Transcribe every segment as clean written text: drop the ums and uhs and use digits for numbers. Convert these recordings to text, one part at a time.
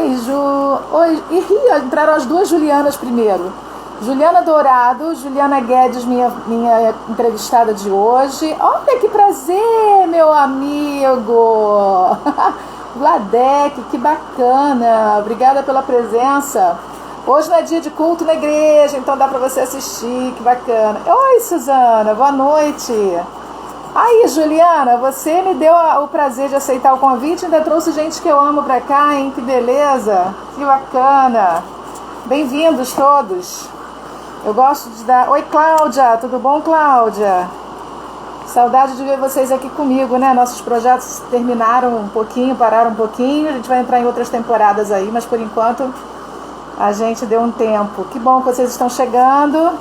Oi, Ju. Oi. Ih, entraram as duas Julianas primeiro. Juliana Dourado, Juliana Guedes, minha entrevistada de hoje. Olha que prazer, meu amigo. Vladek, que bacana. Obrigada pela presença. Hoje não é dia de culto na igreja, então dá para você assistir, que bacana. Oi, Suzana, boa noite. Aí, Juliana, você me deu o prazer de aceitar o convite, ainda trouxe gente que eu amo pra cá, hein? Que beleza, que bacana. Bem-vindos todos. Eu gosto de dar... Oi, Cláudia, tudo bom, Cláudia? Saudade de ver vocês aqui comigo, né? Nossos projetos terminaram um pouquinho, pararam um pouquinho, a gente vai entrar em outras temporadas aí, mas por enquanto a gente deu um tempo. Que bom que vocês estão chegando.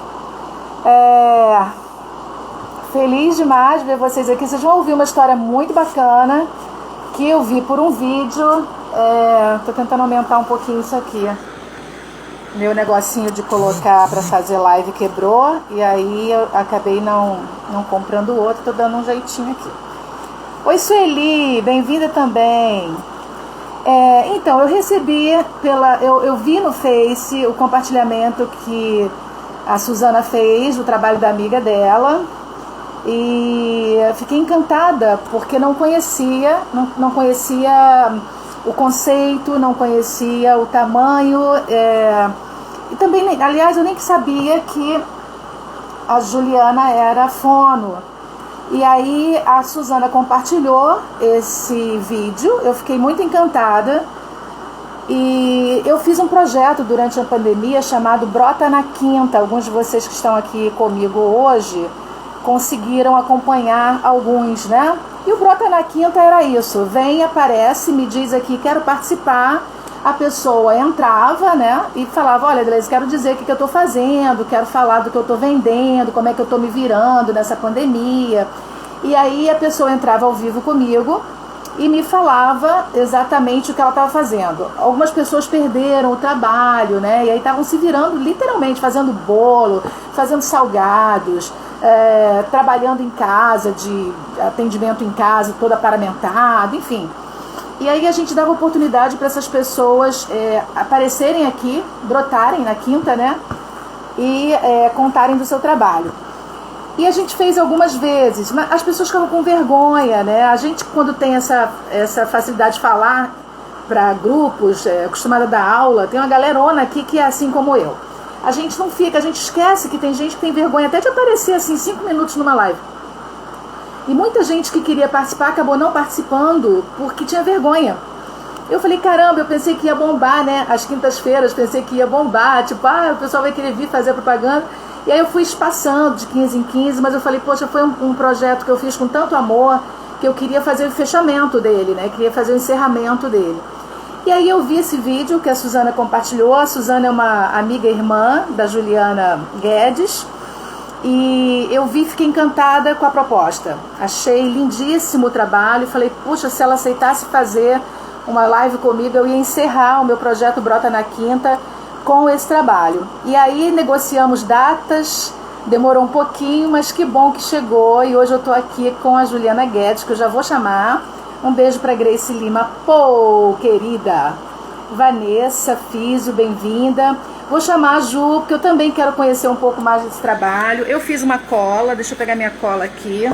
Feliz demais de ver vocês aqui. Vocês vão ouvir uma história muito bacana que eu vi por um vídeo. Tô tentando aumentar um pouquinho isso aqui. Meu negocinho de colocar para fazer live quebrou e aí eu acabei não comprando o outro. Tô dando um jeitinho aqui. Oi, Sueli, bem-vinda também. Então, eu recebi eu vi no Face o compartilhamento que a Suzana fez do trabalho da amiga dela. E fiquei encantada porque não conhecia o conceito, não conhecia o tamanho, e também, aliás, eu nem sabia que a Juliana era fono. E aí a Suzana compartilhou esse vídeo, eu fiquei muito encantada. E eu fiz um projeto durante a pandemia chamado Brota na Quinta. Alguns de vocês que estão aqui comigo hoje conseguiram acompanhar alguns, né? E o Brota na Quinta era isso. Vem, aparece, me diz aqui, quero participar. A pessoa entrava, né? E falava, olha, Deleuze, quero dizer o que eu estou fazendo, quero falar do que eu estou vendendo, como é que eu estou me virando nessa pandemia. E aí a pessoa entrava ao vivo comigo e me falava exatamente o que ela estava fazendo. Algumas pessoas perderam o trabalho, né? E aí estavam se virando literalmente, fazendo bolo, fazendo salgados, trabalhando em casa, de atendimento em casa, todo aparamentado, enfim. E aí a gente dava oportunidade para essas pessoas aparecerem aqui, brotarem na quinta, né? E contarem do seu trabalho. E a gente fez algumas vezes, mas as pessoas ficavam com vergonha, né? A gente, quando tem essa facilidade de falar para grupos, acostumada a dar aula, tem uma galerona aqui que é assim como eu. A gente não fica, a gente esquece que tem gente que tem vergonha até de aparecer assim 5 minutos numa live. E muita gente que queria participar acabou não participando porque tinha vergonha. Eu falei, caramba, eu pensei que ia bombar, né? Às quintas-feiras pensei que ia bombar, tipo, o pessoal vai querer vir fazer propaganda. E aí eu fui espaçando de 15 em 15, mas eu falei, poxa, foi um projeto que eu fiz com tanto amor que eu queria fazer o fechamento dele, né? Queria fazer o encerramento dele. E aí eu vi esse vídeo que a Suzana compartilhou. A Suzana é uma amiga irmã da Juliana Guedes. E eu vi, fiquei encantada com a proposta. Achei lindíssimo o trabalho. E falei, puxa, se ela aceitasse fazer uma live comigo, eu ia encerrar o meu projeto Brota na Quinta com esse trabalho. E aí negociamos datas, demorou um pouquinho, mas que bom que chegou. E hoje eu estou aqui com a Juliana Guedes, que eu já vou chamar. Um beijo para Grace Lima. Pô, querida. Vanessa Físio, bem-vinda. Vou chamar a Ju, porque eu também quero conhecer um pouco mais desse trabalho. Eu fiz uma cola, deixa eu pegar minha cola aqui.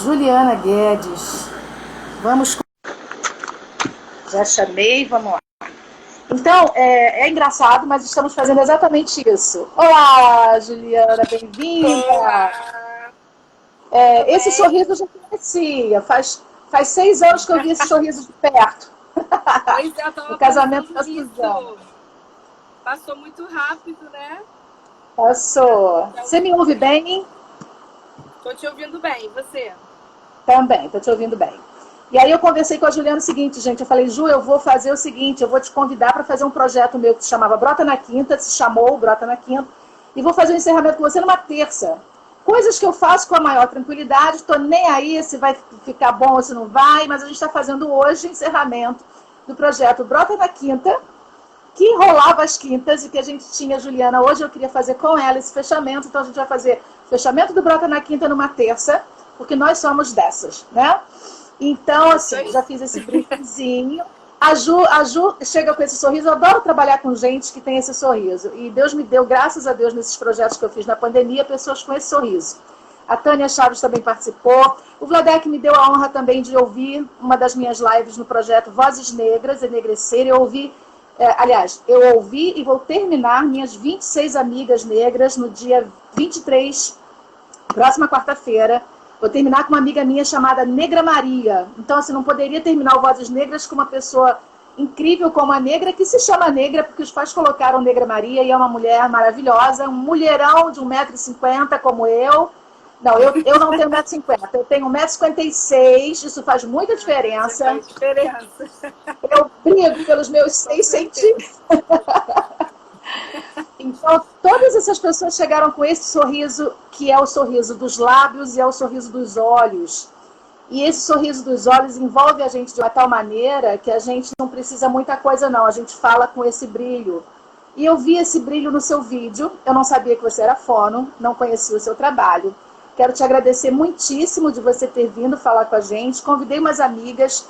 Juliana Guedes. Vamos. Já chamei, vamos lá. Então, é engraçado, mas estamos fazendo exatamente isso. Olá, Juliana, bem-vinda. Esse sorriso eu já conhecia. Faz 6 anos que eu vi esse sorriso de perto. Pois é, eu tava no casamento da Suzana. Passou muito rápido, né? Passou. Você me ouve bem? Tô te ouvindo bem, e você? Também, tô te ouvindo bem. E aí eu conversei com a Juliana o seguinte, gente, eu falei, Ju, eu vou fazer o seguinte, eu vou te convidar para fazer um projeto meu que se chamava Brota na Quinta, se chamou Brota na Quinta, e vou fazer um encerramento com você numa terça. Coisas que eu faço com a maior tranquilidade, tô nem aí se vai ficar bom ou se não vai, mas a gente está fazendo hoje o encerramento do projeto Brota na Quinta, que rolava às quintas e que a gente tinha a Juliana hoje, eu queria fazer com ela esse fechamento, então a gente vai fazer o fechamento do Brota na Quinta numa terça, porque nós somos dessas, né? Então, assim, já fiz esse briefzinho. A Ju chega com esse sorriso. Eu adoro trabalhar com gente que tem esse sorriso. E Deus me deu, graças a Deus, nesses projetos que eu fiz na pandemia, pessoas com esse sorriso. A Tânia Chaves também participou. O Vladek me deu a honra também de ouvir uma das minhas lives no projeto Vozes Negras, Enegrecer. Eu ouvi, eu ouvi e vou terminar minhas 26 amigas negras no dia 23, próxima quarta-feira. Vou terminar com uma amiga minha chamada Negra Maria. Então, assim, não poderia terminar o Vozes Negras com uma pessoa incrível como a Negra, que se chama Negra porque os pais colocaram Negra Maria e é uma mulher maravilhosa, um mulherão de 1,50 m como eu. Não, eu não tenho 1,50 m, eu tenho 1,56 m, isso faz muita diferença. Faz diferença. Eu brigo pelos meus 6 centímetros. Então, todas essas pessoas chegaram com esse sorriso, que é o sorriso dos lábios e é o sorriso dos olhos. E esse sorriso dos olhos envolve a gente de uma tal maneira que a gente não precisa muita coisa, não. A gente fala com esse brilho. E eu vi esse brilho no seu vídeo. Eu não sabia que você era fono, não conhecia o seu trabalho. Quero te agradecer muitíssimo de você ter vindo falar com a gente. Convidei umas amigas,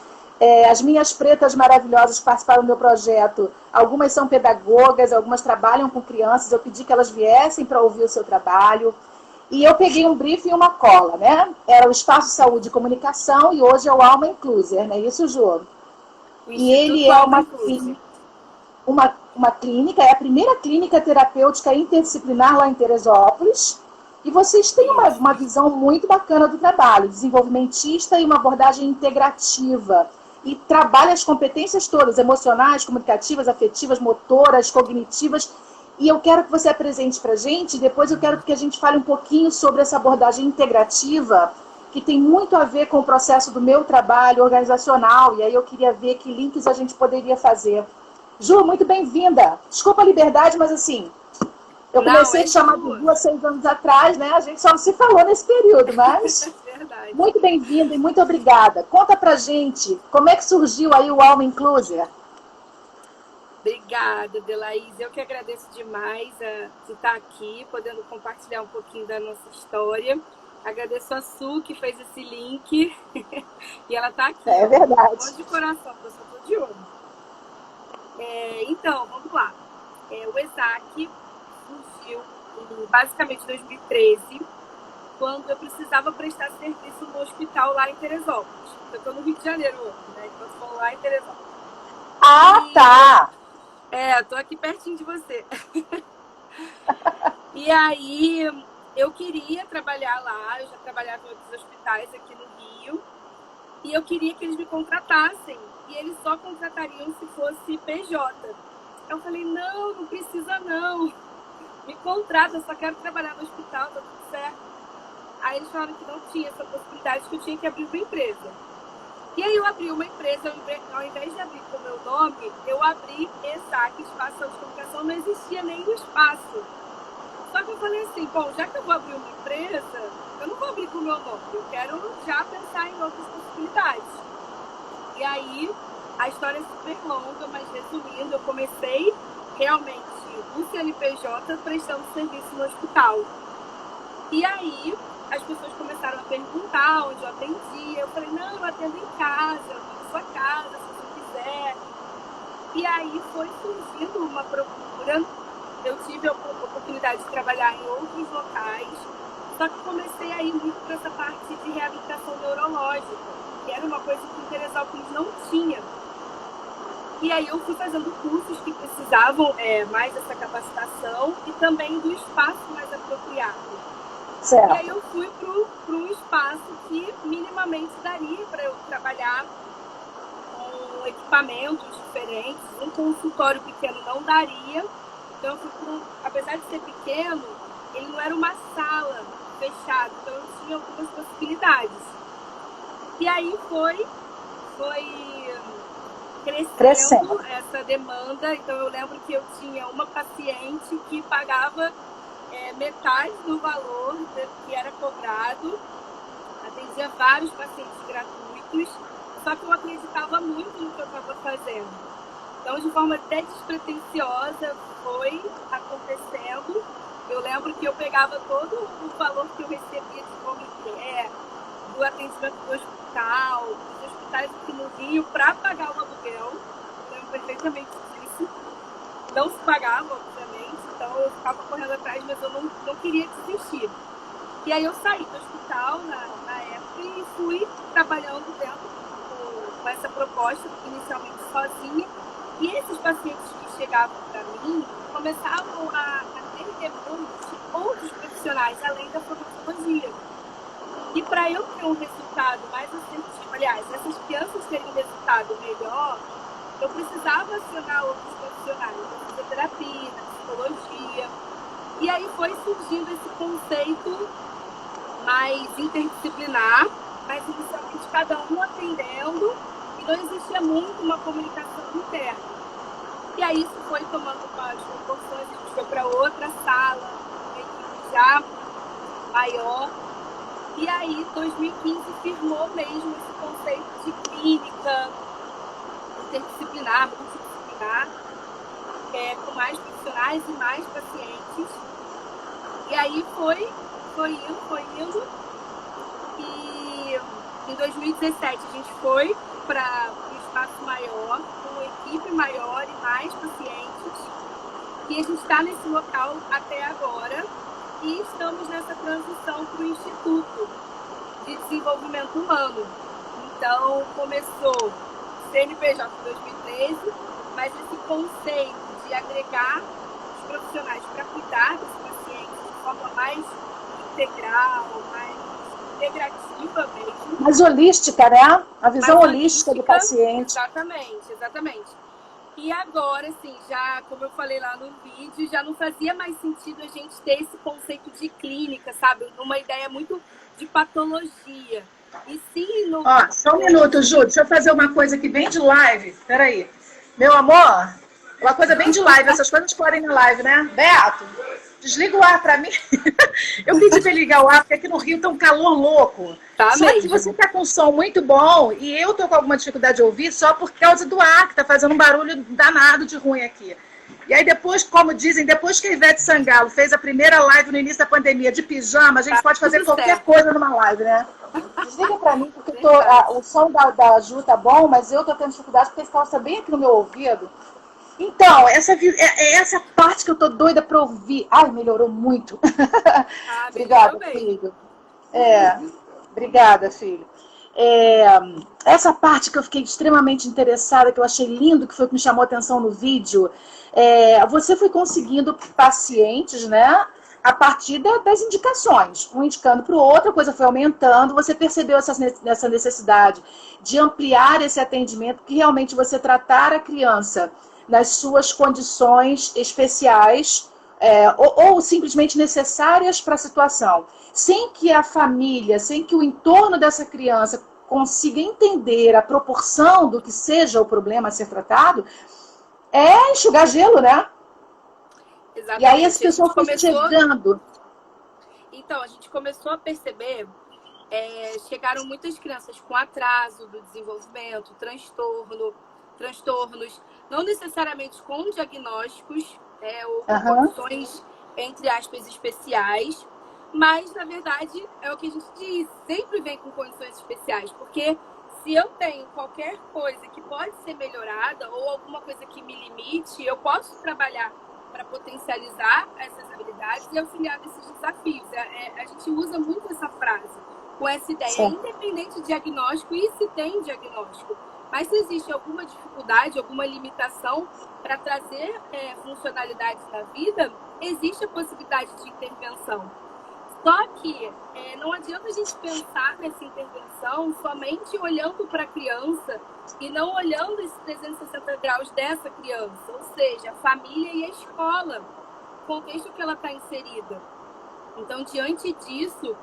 as minhas pretas maravilhosas que participaram do meu projeto. Algumas são pedagogas, algumas trabalham com crianças. Eu pedi que elas viessem para ouvir o seu trabalho. E eu peguei um briefing e uma cola, né? Era o Espaço Saúde e Comunicação e hoje é o Alma Incluser, não é isso, Ju? E ele é uma clínica, é a primeira clínica terapêutica interdisciplinar lá em Teresópolis. E vocês têm uma visão muito bacana do trabalho, desenvolvimentista e uma abordagem integrativa. E trabalha as competências todas, emocionais, comunicativas, afetivas, motoras, cognitivas. E eu quero que você apresente para a gente, depois eu quero que a gente fale um pouquinho sobre essa abordagem integrativa, que tem muito a ver com o processo do meu trabalho organizacional. E aí eu queria ver que links a gente poderia fazer. Ju, muito bem-vinda. Desculpa a liberdade, mas assim... Eu comecei a chamar de Ju há 6 anos atrás, né? A gente só não se falou nesse período, mas... Verdade. Muito bem-vinda e muito obrigada. Conta pra gente, como é que surgiu aí o Alma Incluser? Obrigada, Adelaide. Eu que agradeço demais de estar aqui, podendo compartilhar um pouquinho da nossa história. Agradeço a Su, que fez esse link. E ela está aqui. É verdade. Um monte de coração, eu só estou de olho. Então, vamos lá. O ESAC surgiu basicamente em 2013, quando eu precisava prestar serviço no hospital lá em Teresópolis. Eu estou no Rio de Janeiro hoje, né? Então, eu estou lá em Teresópolis. Tá! Tô aqui pertinho de você. E aí, eu queria trabalhar lá, eu já trabalhava em outros hospitais aqui no Rio, e eu queria que eles me contratassem, e eles só contratariam se fosse PJ. Eu falei, não precisa não, me contrata, eu só quero trabalhar no hospital, tá tudo certo. Aí eles falaram que não tinha essa possibilidade, que eu tinha que abrir uma empresa. E aí eu abri uma empresa, ao invés de abrir com o meu nome, eu abri ESAC, Espaço Saúde e Comunicação, não existia nem o espaço. Só que eu falei assim, bom, já que eu vou abrir uma empresa, eu não vou abrir com o meu nome, eu quero já pensar em outras possibilidades. E aí, a história é super longa, mas resumindo, eu comecei realmente o CNPJ prestando serviço no hospital. E aí, as pessoas começaram a perguntar onde eu atendia. Eu falei, não, eu atendo em casa, eu vou na sua casa, se você quiser. E aí foi surgindo uma procura. Eu tive a oportunidade de trabalhar em outros locais, só que comecei a ir muito para essa parte de reabilitação neurológica, que era uma coisa que em Teresópolis não tinha. E aí eu fui fazendo cursos que precisavam mais dessa capacitação e também do espaço mais apropriado. Certo. E aí eu fui para um espaço que minimamente daria para eu trabalhar com equipamentos diferentes. Um consultório pequeno não daria. Então eu fui apesar de ser pequeno, ele não era uma sala fechada, então eu tinha algumas possibilidades. E aí foi crescendo essa demanda. Então eu lembro que eu tinha uma paciente que pagava metade do valor que era cobrado, atendia vários pacientes gratuitos, só que eu acreditava muito no que eu estava fazendo. Então, de forma até despretensiosa, foi acontecendo. Eu lembro que eu pegava todo o valor que eu recebia de home care, do atendimento do hospital, dos hospitais aqui no Rio, para pagar o aluguel. perfeitamente disso. Não se pagava, obviamente, então eu ficava correndo atrás, mas eu não queria desistir. E aí eu saí do hospital na época e fui trabalhando dentro com essa proposta, inicialmente sozinha. E esses pacientes que chegavam para mim começavam a ter demandas de outros profissionais, além da fonoaudiologia. E para eu ter um resultado mais assertivo, aliás, essas crianças terem um resultado melhor, eu precisava acionar outros profissionais, da fisioterapia, da psicologia. E aí foi surgindo esse conceito mais interdisciplinar, mas inicialmente cada um atendendo, e não existia muito uma comunicação interna. E aí isso foi tomando várias proporções, a gente foi para outra sala, uma equipe já maior. E aí, 2015, firmou mesmo esse conceito de clínica interdisciplinar, multidisciplinar, com mais profissionais e mais pacientes. E aí foi indo. E em 2017 a gente foi para um espaço maior, com uma equipe maior e mais pacientes. E a gente está nesse local até agora. E estamos nessa transição para o Instituto de Desenvolvimento Humano. Então, começou CNPJ em 2013, mas esse conceito de agregar os profissionais para cuidar dos pacientes de forma mais integral, mais integrativa mesmo. Mais holística, né? A visão holística do paciente. Exatamente. E agora, assim, já, como eu falei lá no vídeo, já não fazia mais sentido a gente ter esse conceito de clínica, sabe? Uma ideia muito de patologia. E sim, no... Ó, só um minuto, Ju, deixa eu fazer uma coisa aqui bem de live. Peraí. Meu amor, uma coisa bem de live, essas coisas podem na live, né? Beto, desliga o ar pra mim. Eu pedi pra ligar o ar, porque aqui no Rio tá um calor louco. Tá só mesmo. que você tá com um som muito bom e eu tô com alguma dificuldade de ouvir só por causa do ar, que tá fazendo um barulho danado de ruim aqui. E aí depois, como dizem, depois que a Ivete Sangalo fez a primeira live no início da pandemia de pijama, a gente pode fazer qualquer coisa numa live, né? Desliga pra mim, porque o som da Ju tá bom, mas eu tô tendo dificuldade porque esse calça tá bem aqui no meu ouvido. Então, essa parte que eu tô doida pra ouvir. Ai, melhorou muito. Obrigada, filho. Obrigada, filho. Essa parte que eu fiquei extremamente interessada, que eu achei lindo, que foi o que me chamou a atenção no vídeo, você foi conseguindo pacientes, né? A partir das indicações, um indicando para o outro, a coisa foi aumentando, você percebeu essa necessidade de ampliar esse atendimento, que realmente você tratar a criança nas suas condições especiais, ou simplesmente necessárias para a situação, sem que a família, sem que o entorno dessa criança consiga entender a proporção do que seja o problema a ser tratado, é enxugar gelo, né? Exatamente. E aí as pessoas foram chegando. Então, a gente começou a perceber, chegaram muitas crianças com atraso do desenvolvimento, transtornos, não necessariamente com diagnósticos, ou com condições, entre aspas, especiais, mas, na verdade, é o que a gente diz, sempre vem com condições especiais, porque se eu tenho qualquer coisa que pode ser melhorada ou alguma coisa que me limite, eu posso trabalhar para potencializar essas habilidades e auxiliar nesses desafios. A gente usa muito essa frase, com essa ideia, independente de diagnóstico, e se tem diagnóstico. Mas se existe alguma dificuldade, alguma limitação para trazer funcionalidades na vida, existe a possibilidade de intervenção. Só que não adianta a gente pensar nessa intervenção somente olhando para a criança e não olhando esses 360 graus dessa criança, ou seja, a família e a escola, o contexto que ela está inserida. Então, diante disso,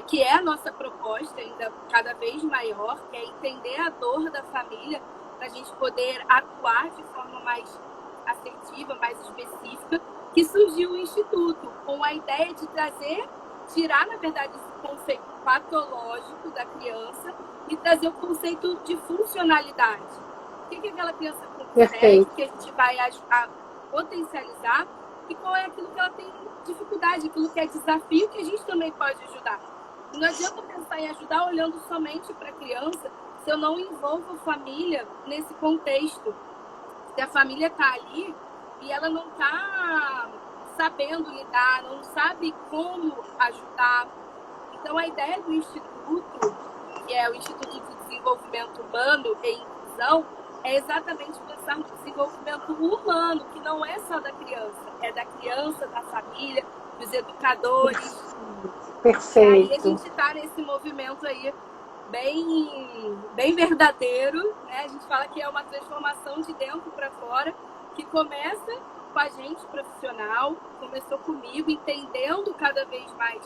que é a nossa proposta ainda cada vez maior, que é entender a dor da família para a gente poder atuar de forma mais assertiva, mais específica, que surgiu o Instituto, com a ideia de tirar, na verdade, esse conceito patológico da criança e trazer o conceito de funcionalidade. O que é aquela criança consegue, que a gente vai a potencializar, e qual é aquilo que ela tem dificuldade, aquilo que é desafio, que a gente também pode ajudar. Não adianta pensar em ajudar olhando somente para a criança se eu não envolvo a família nesse contexto. Se a família está ali e ela não está sabendo lidar, não sabe como ajudar. Então, a ideia do Instituto, que é o Instituto de Desenvolvimento Humano e Inclusão, é exatamente pensar no desenvolvimento humano, que não é só da criança, da família, dos educadores. Perfeito. E aí a gente está nesse movimento aí bem verdadeiro, né? A gente fala que é uma transformação de dentro para fora, que começa com a gente profissional, começou comigo, entendendo cada vez mais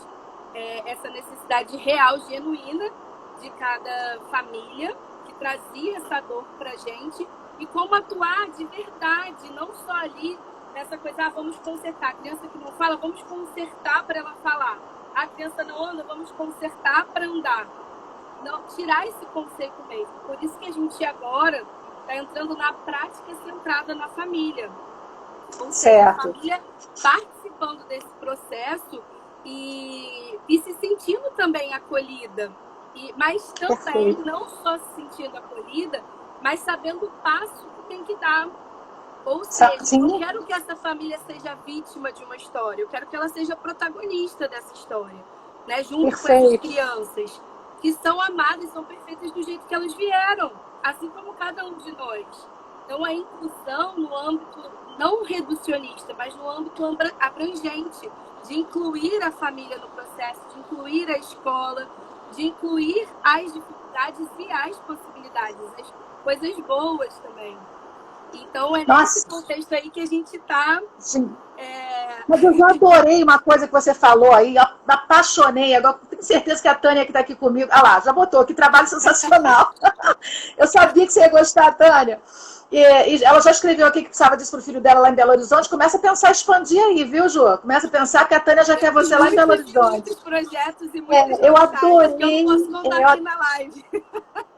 essa necessidade real, genuína de cada família, que trazia essa dor pra gente, e como atuar de verdade, não só ali nessa coisa, vamos consertar. A criança que não fala, vamos consertar para ela falar. A criança não anda, vamos consertar para andar. Não, tirar esse conceito mesmo. Por isso que a gente agora está entrando na prática centrada na família. Ou seja, a família participando desse processo e se sentindo também acolhida. Mas também não só se sentindo acolhida, mas sabendo o passo que tem que dar. Ou seja, eu não quero que essa família seja vítima de uma história, eu quero que ela seja protagonista dessa história, né? Junto com essas crianças que são amadas e são perfeitas do jeito que elas vieram, assim como cada um de nós. Então, a inclusão no âmbito não reducionista, mas no âmbito abrangente, de incluir a família no processo, de incluir a escola, de incluir as dificuldades e as possibilidades, as coisas boas também. Então, é nesse contexto aí que a gente está... Mas eu já adorei uma coisa que você falou aí, apaixonei. Agora, tenho certeza que a Tânia que está aqui comigo... Ah lá, já botou, que trabalho sensacional. Eu sabia que você ia gostar, Tânia. E ela já escreveu aqui que precisava disso para o filho dela lá em Belo Horizonte. Começa a pensar expandir aí, viu, Ju? Começa a pensar que a Tânia já quer você lá em Belo Horizonte. Muitos projetos e muitas eu adorei. Que eu não posso contar aqui na live.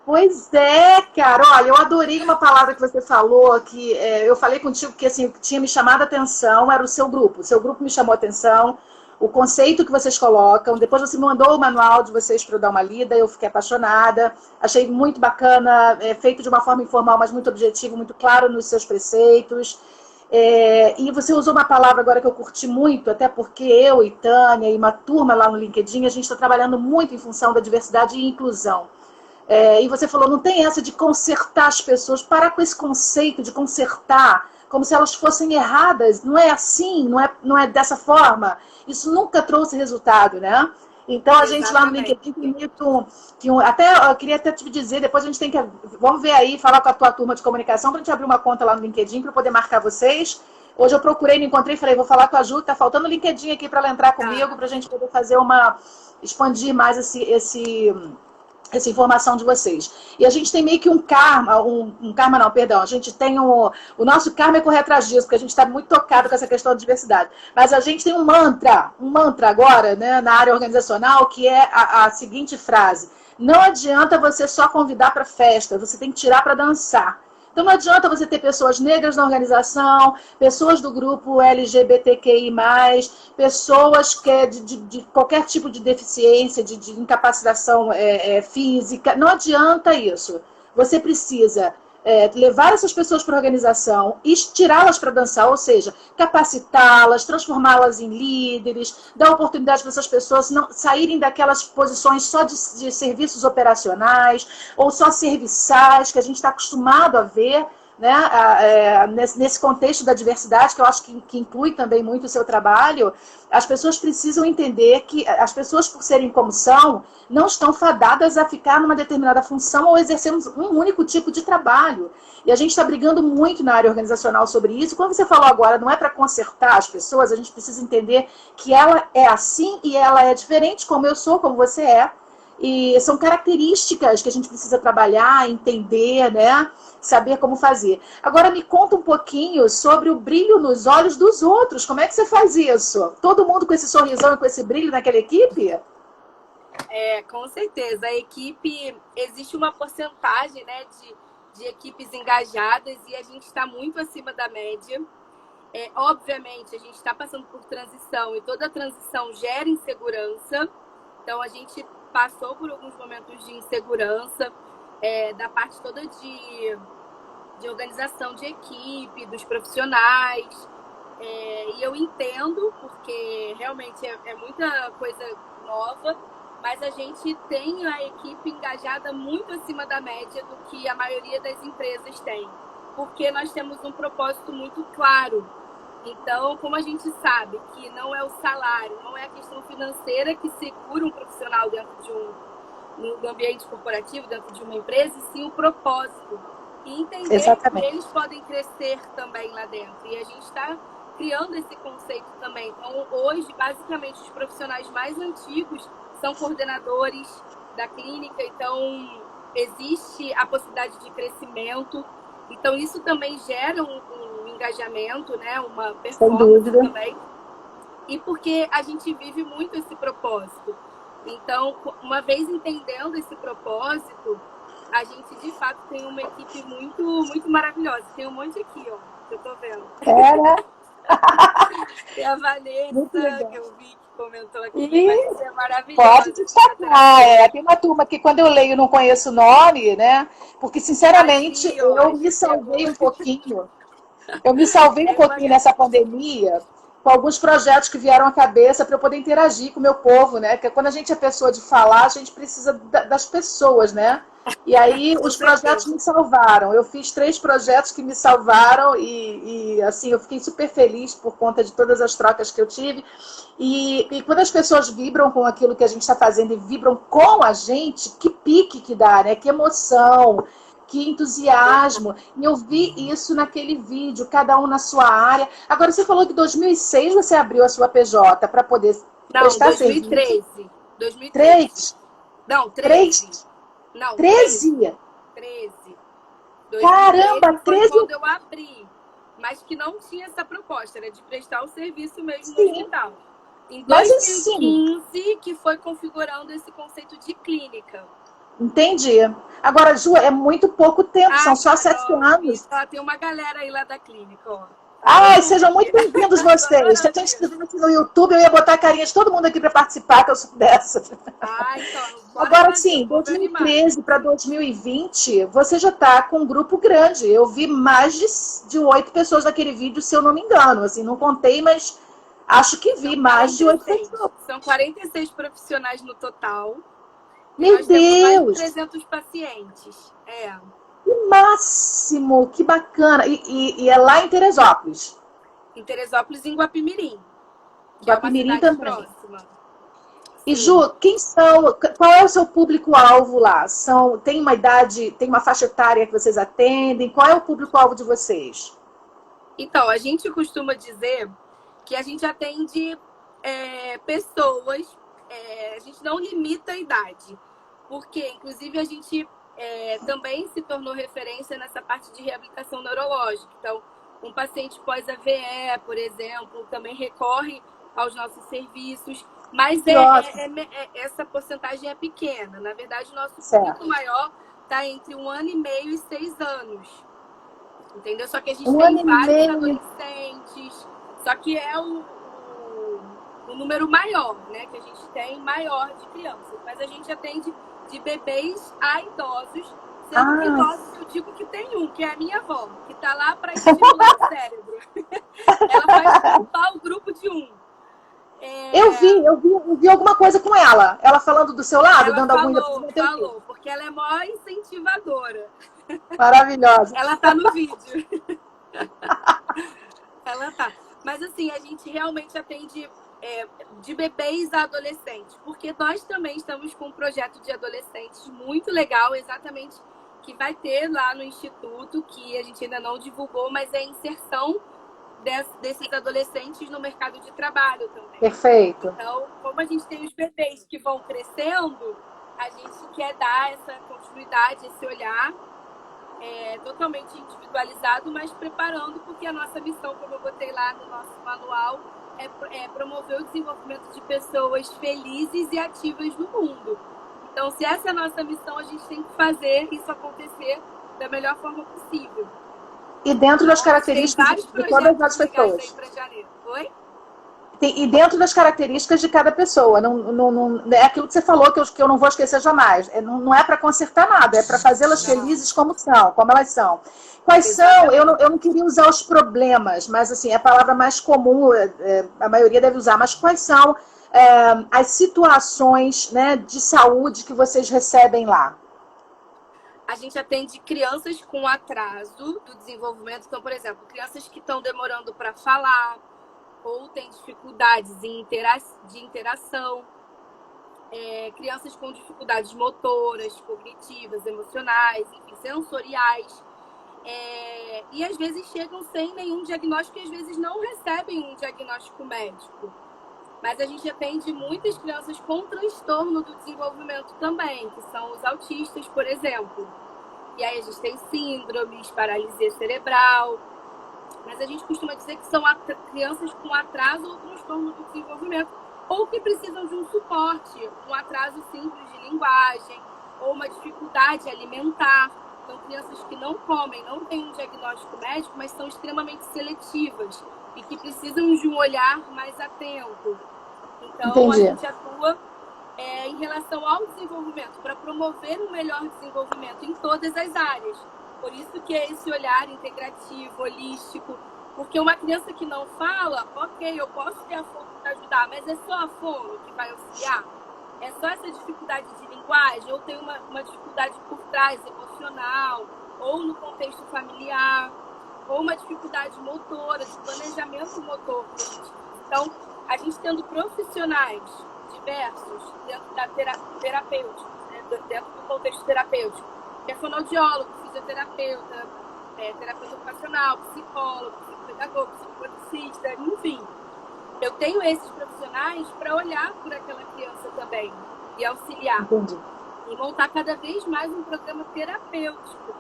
Pois é, cara. Olha, eu adorei uma palavra que você falou, que eu falei contigo que assim, tinha me chamado a atenção, era o seu grupo. O seu grupo me chamou a atenção, o conceito que vocês colocam. Depois você me mandou o manual de vocês para eu dar uma lida, eu fiquei apaixonada. Achei muito bacana, feito de uma forma informal, mas muito objetivo, muito claro nos seus preceitos. E você usou uma palavra agora que eu curti muito, até porque eu e Tânia e uma turma lá no LinkedIn, a gente está trabalhando muito em função da diversidade e inclusão. E você falou, não tem essa de consertar as pessoas, parar com esse conceito de consertar, como se elas fossem erradas, não é assim, não é dessa forma. Isso nunca trouxe resultado, né? Então, a gente lá no LinkedIn tem até, eu queria até te dizer, depois a gente tem que, vamos ver aí, falar com a tua turma de comunicação, para a gente abrir uma conta lá no LinkedIn, para poder marcar vocês. Hoje eu procurei, não encontrei, falei, vou falar com a Ju, tá faltando o LinkedIn aqui para ela entrar comigo, para a gente poder fazer expandir mais essa informação de vocês. E a gente tem meio que um karma não, perdão, a gente tem o nosso karma é correr atrás disso, porque a gente está muito tocado com essa questão da diversidade. Mas a gente tem um mantra agora, né, na área organizacional, que é a seguinte frase: não adianta você só convidar para festa, você tem que tirar para dançar. Então não adianta você ter pessoas negras na organização, pessoas do grupo LGBTQI+, pessoas que de qualquer tipo de deficiência, de incapacitação física. Não adianta isso. Você precisa levar essas pessoas para a organização e tirá-las para dançar, ou seja, capacitá-las, transformá-las em líderes, dar oportunidade para essas pessoas não saírem daquelas posições só de serviços operacionais ou só serviçais que a gente está acostumado a ver, né, nesse contexto da diversidade, que eu acho que inclui também muito o seu trabalho. As pessoas precisam entender que as pessoas, por serem como são, não estão fadadas a ficar numa determinada função ou exercer um único tipo de trabalho. E a gente está brigando muito na área organizacional sobre isso. Quando você falou agora, não é para consertar as pessoas, a gente precisa entender que ela é assim e ela é diferente, como eu sou, como você é. E são características que a gente precisa trabalhar, entender, né? Saber como fazer. Agora me conta um pouquinho sobre o brilho nos olhos dos outros. Como é que você faz isso? Todo mundo com esse sorrisão e com esse brilho naquela equipe? Com certeza. A equipe, existe uma porcentagem, né, de equipes engajadas e a gente está muito acima da média. Obviamente, a gente está passando por transição e toda transição gera insegurança. Então, a gente passou por alguns momentos de insegurança, da parte toda de de organização de equipe, dos profissionais. E eu entendo, porque realmente é muita coisa nova, mas a gente tem a equipe engajada muito acima da média do que a maioria das empresas tem, porque nós temos um propósito muito claro. Então, como a gente sabe que não é o salário, não é a questão financeira que segura um profissional dentro de no ambiente corporativo, dentro de uma empresa, e sim o propósito. E entender Exatamente. que eles podem crescer também lá dentro. E a gente está criando esse conceito também. Então, hoje, basicamente, os profissionais mais antigos são coordenadores da clínica, então existe a possibilidade de crescimento. Então, isso também gera um engajamento, né? Uma performance também. E porque a gente vive muito esse propósito. Então, uma vez entendendo esse propósito, a gente, de fato, tem uma equipe muito, muito maravilhosa. Tem um monte aqui, ó, que eu tô vendo. Tem a Vanessa, que eu vi que comentou aqui. Vanessa é maravilhosa. Pode destacar. Tem uma turma que, quando eu leio, não conheço o nome, né? Porque, sinceramente, eu me salvei um pouquinho. Eu me salvei um pouquinho nessa pandemia, com alguns projetos que vieram à cabeça para eu poder interagir com o meu povo, né? Porque quando a gente é pessoa de falar, a gente precisa das pessoas, né? E aí os projetos me salvaram. Eu fiz 3 projetos que me salvaram e assim, eu fiquei super feliz por conta de todas as trocas que eu tive. E quando as pessoas vibram com aquilo que a gente está fazendo e vibram com a gente, que pique que dá, né? Que emoção, que entusiasmo. E eu vi isso naquele vídeo, cada um na sua área. Agora, você falou que em 2006 você abriu a sua PJ para poder prestar 2013. serviço. 2013. Não, 13. Não, 13? 13. Caramba, 13? Quando eu abri, mas que não tinha essa proposta, era de prestar o serviço mesmo no hospital. Em 2015, que foi configurando esse conceito de clínica. Entendi. Agora, Ju, é muito pouco tempo, são só 7 anos. Tem uma galera aí lá da clínica, ó. Ai, sejam muito bem-vindos vocês. Se a gente estivesse no YouTube, eu ia botar a carinha de todo mundo aqui para participar, que eu sou dessa. Então. Agora, sim, 2013 para 2020, você já está com um grupo grande. Eu vi mais de 8 pessoas naquele vídeo, se eu não me engano. Assim, não contei, mas acho que vi mais de 8 pessoas. São 46 profissionais no total. Meu Deus! Temos mais de 300 pacientes. Que máximo! Que bacana! E é lá em Teresópolis? Em Teresópolis e em Guapimirim. Guapimirim também. Próxima. E Ju, qual é o seu público-alvo lá? Tem uma idade, tem uma faixa etária que vocês atendem? Qual é o público-alvo de vocês? Então, a gente costuma dizer que a gente atende pessoas, a gente não limita a idade, porque, inclusive, a gente também se tornou referência nessa parte de reabilitação neurológica. Então, um paciente pós-AVE, por exemplo, também recorre aos nossos serviços, mas essa porcentagem é pequena. Na verdade, o nosso público maior está entre 1 ano e meio e 6 anos. Entendeu? Só que a gente tem vários adolescentes, só que é o número maior, né? Que a gente tem maior de crianças. Mas a gente atende de bebês a idosos, sendo que idosos eu digo que tem um, que é a minha avó, que está lá para estimular o cérebro. Ela vai ocupar o grupo de 1. Eu vi alguma coisa com ela. Ela falando do seu lado, dando alguma falou, porque ela é maior incentivadora. Maravilhosa. Ela tá no vídeo. Ela tá. Mas assim, a gente realmente atende de bebês a adolescentes, porque nós também estamos com um projeto de adolescentes muito legal, exatamente, que vai ter lá no Instituto, que a gente ainda não divulgou, mas é a inserção desses adolescentes no mercado de trabalho também. Perfeito. Então, como a gente tem os bebês que vão crescendo, a gente quer dar essa continuidade, esse olhar totalmente individualizado, mas preparando, porque a nossa missão, como eu botei lá no nosso manual, é promover o desenvolvimento de pessoas felizes e ativas no mundo. Então, se essa é a nossa missão, a gente tem que fazer isso acontecer da melhor forma possível. E dentro das características de todas as pessoas. Oi? E dentro das características de cada pessoa. Não, é aquilo que você falou que eu não vou esquecer jamais. Não é para consertar nada, é para fazê-las felizes como elas são. Quais são, eu não queria usar os problemas, mas assim, é a palavra mais comum, a maioria deve usar, mas quais são as situações, né, de saúde que vocês recebem lá? A gente atende crianças com atraso do desenvolvimento. Então, por exemplo, crianças que estão demorando para falar ou têm dificuldades de interação, crianças com dificuldades motoras, cognitivas, emocionais, enfim, sensoriais. E às vezes chegam sem nenhum diagnóstico e às vezes não recebem um diagnóstico médico. Mas a gente atende muitas crianças com transtorno do desenvolvimento também, que são os autistas, por exemplo. E aí a gente tem síndromes, paralisia cerebral. Mas a gente costuma dizer que são crianças com atraso ou transtorno do desenvolvimento, ou que precisam de um suporte, um atraso simples de linguagem, ou uma dificuldade alimentar. Então, crianças que não comem, não têm um diagnóstico médico, mas são extremamente seletivas e que precisam de um olhar mais atento. Então, Entendi. a gente atua em relação ao desenvolvimento, para promover um melhor desenvolvimento em todas as áreas. Por isso que é esse olhar integrativo, holístico. Porque uma criança que não fala, ok, eu posso ter a fono para ajudar, mas é só a fono que vai auxiliar? É só essa dificuldade de linguagem? Ou tem uma dificuldade por trás, emocional, ou no contexto familiar, ou uma dificuldade motora, de planejamento motor. Então, a gente tendo profissionais diversos dentro da terapêutica, né, dentro do contexto terapêutico, que é fonoaudiólogo, fisioterapeuta, terapeuta ocupacional, psicólogo, psicopedagogo, psicomotricista, enfim. Eu tenho esses profissionais para olhar por aquela criança também e auxiliar. Entendi. E montar cada vez mais um programa terapêutico,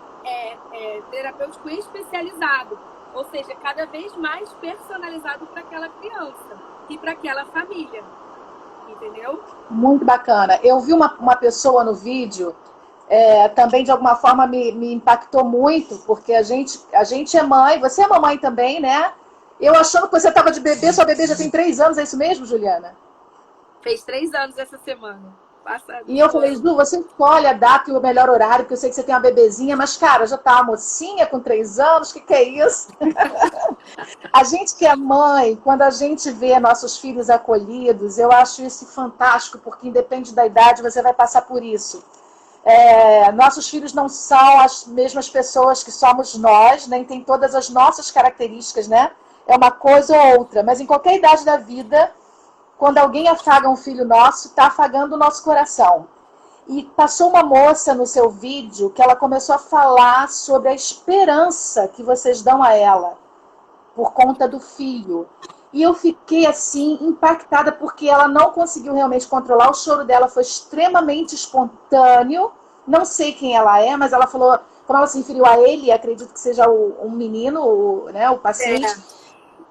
terapêutico especializado, ou seja, cada vez mais personalizado para aquela criança e para aquela família. Entendeu? Muito bacana. Eu vi uma pessoa no vídeo, também de alguma forma me impactou muito, porque a gente é mãe, você é mamãe também, né? Eu achando que você estava de bebê, sua bebê já tem 3 anos, é isso mesmo, Juliana? Fez 3 anos essa semana. Passado. E eu falei, Ju, você escolhe a data e o melhor horário, porque eu sei que você tem uma bebezinha, mas, cara, já tá uma mocinha com 3 anos, que é isso? A gente que é mãe, quando a gente vê nossos filhos acolhidos, eu acho isso fantástico, porque independe da idade, você vai passar por isso. Nossos filhos não são as mesmas pessoas que somos nós, nem tem todas as nossas características, né? É uma coisa ou outra, mas em qualquer idade da vida, quando alguém afaga um filho nosso, está afagando o nosso coração. E passou uma moça no seu vídeo que ela começou a falar sobre a esperança que vocês dão a ela por conta do filho. E eu fiquei assim impactada porque ela não conseguiu realmente controlar. O choro dela foi extremamente espontâneo. Não sei quem ela é, mas ela falou, como ela se referiu a ele, acredito que seja um menino, né, o paciente.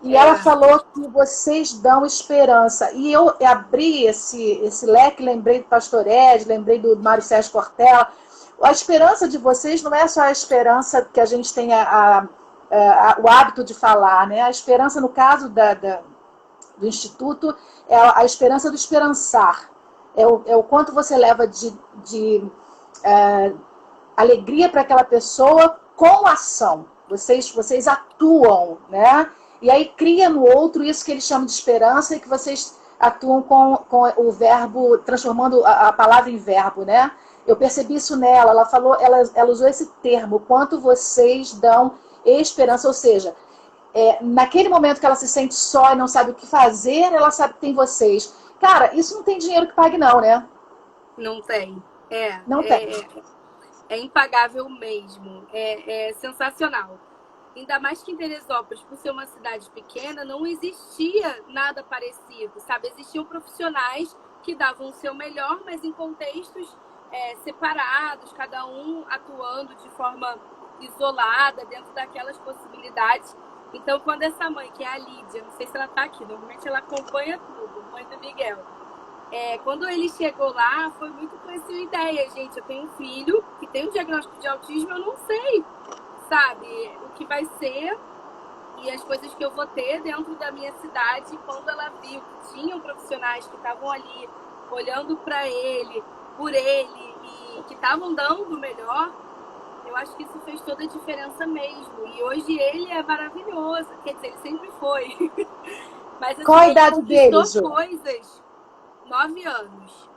E ela falou que vocês dão esperança. E eu abri esse leque, lembrei do Pastor Ed, lembrei do Mário Sérgio Cortella. A esperança de vocês não é só a esperança que a gente tem o hábito de falar, né? A esperança, no caso do Instituto, é a esperança do esperançar. É o quanto você leva de alegria para aquela pessoa com ação. Vocês atuam, né? E aí cria no outro isso que eles chamam de esperança e que vocês atuam com o verbo, transformando a palavra em verbo, né? Eu percebi isso nela, ela falou, ela usou esse termo, quanto vocês dão esperança, ou seja, naquele momento que ela se sente só e não sabe o que fazer, ela sabe que tem vocês. Cara, isso não tem dinheiro que pague não, né? Não tem. Não tem. É impagável mesmo. É sensacional. Ainda mais que em Teresópolis, por ser uma cidade pequena, não existia nada parecido, sabe? Existiam profissionais que davam o seu melhor, mas em contextos separados, cada um atuando de forma isolada, dentro daquelas possibilidades. Então, quando essa mãe, que é a Lídia, não sei se ela está aqui, normalmente ela acompanha tudo, mãe do Miguel. Quando ele chegou lá, foi muito com essa ideia, gente, eu tenho um filho que tem um diagnóstico de autismo, eu não sei, sabe, o que vai ser e as coisas que eu vou ter dentro da minha cidade. Quando ela viu que tinham profissionais que estavam ali olhando para ele, por ele, e que estavam dando o melhor, eu eu acho que isso fez toda a diferença mesmo. E hoje ele é maravilhoso, quer dizer, ele sempre foi. Mas assim, Qual a idade dele, Ju? Coisas, 9 anos.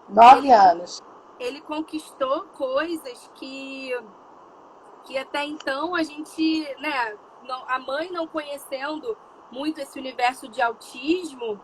9 anos. Ele conquistou coisas que até então a gente, né, a mãe não conhecendo muito esse universo de autismo,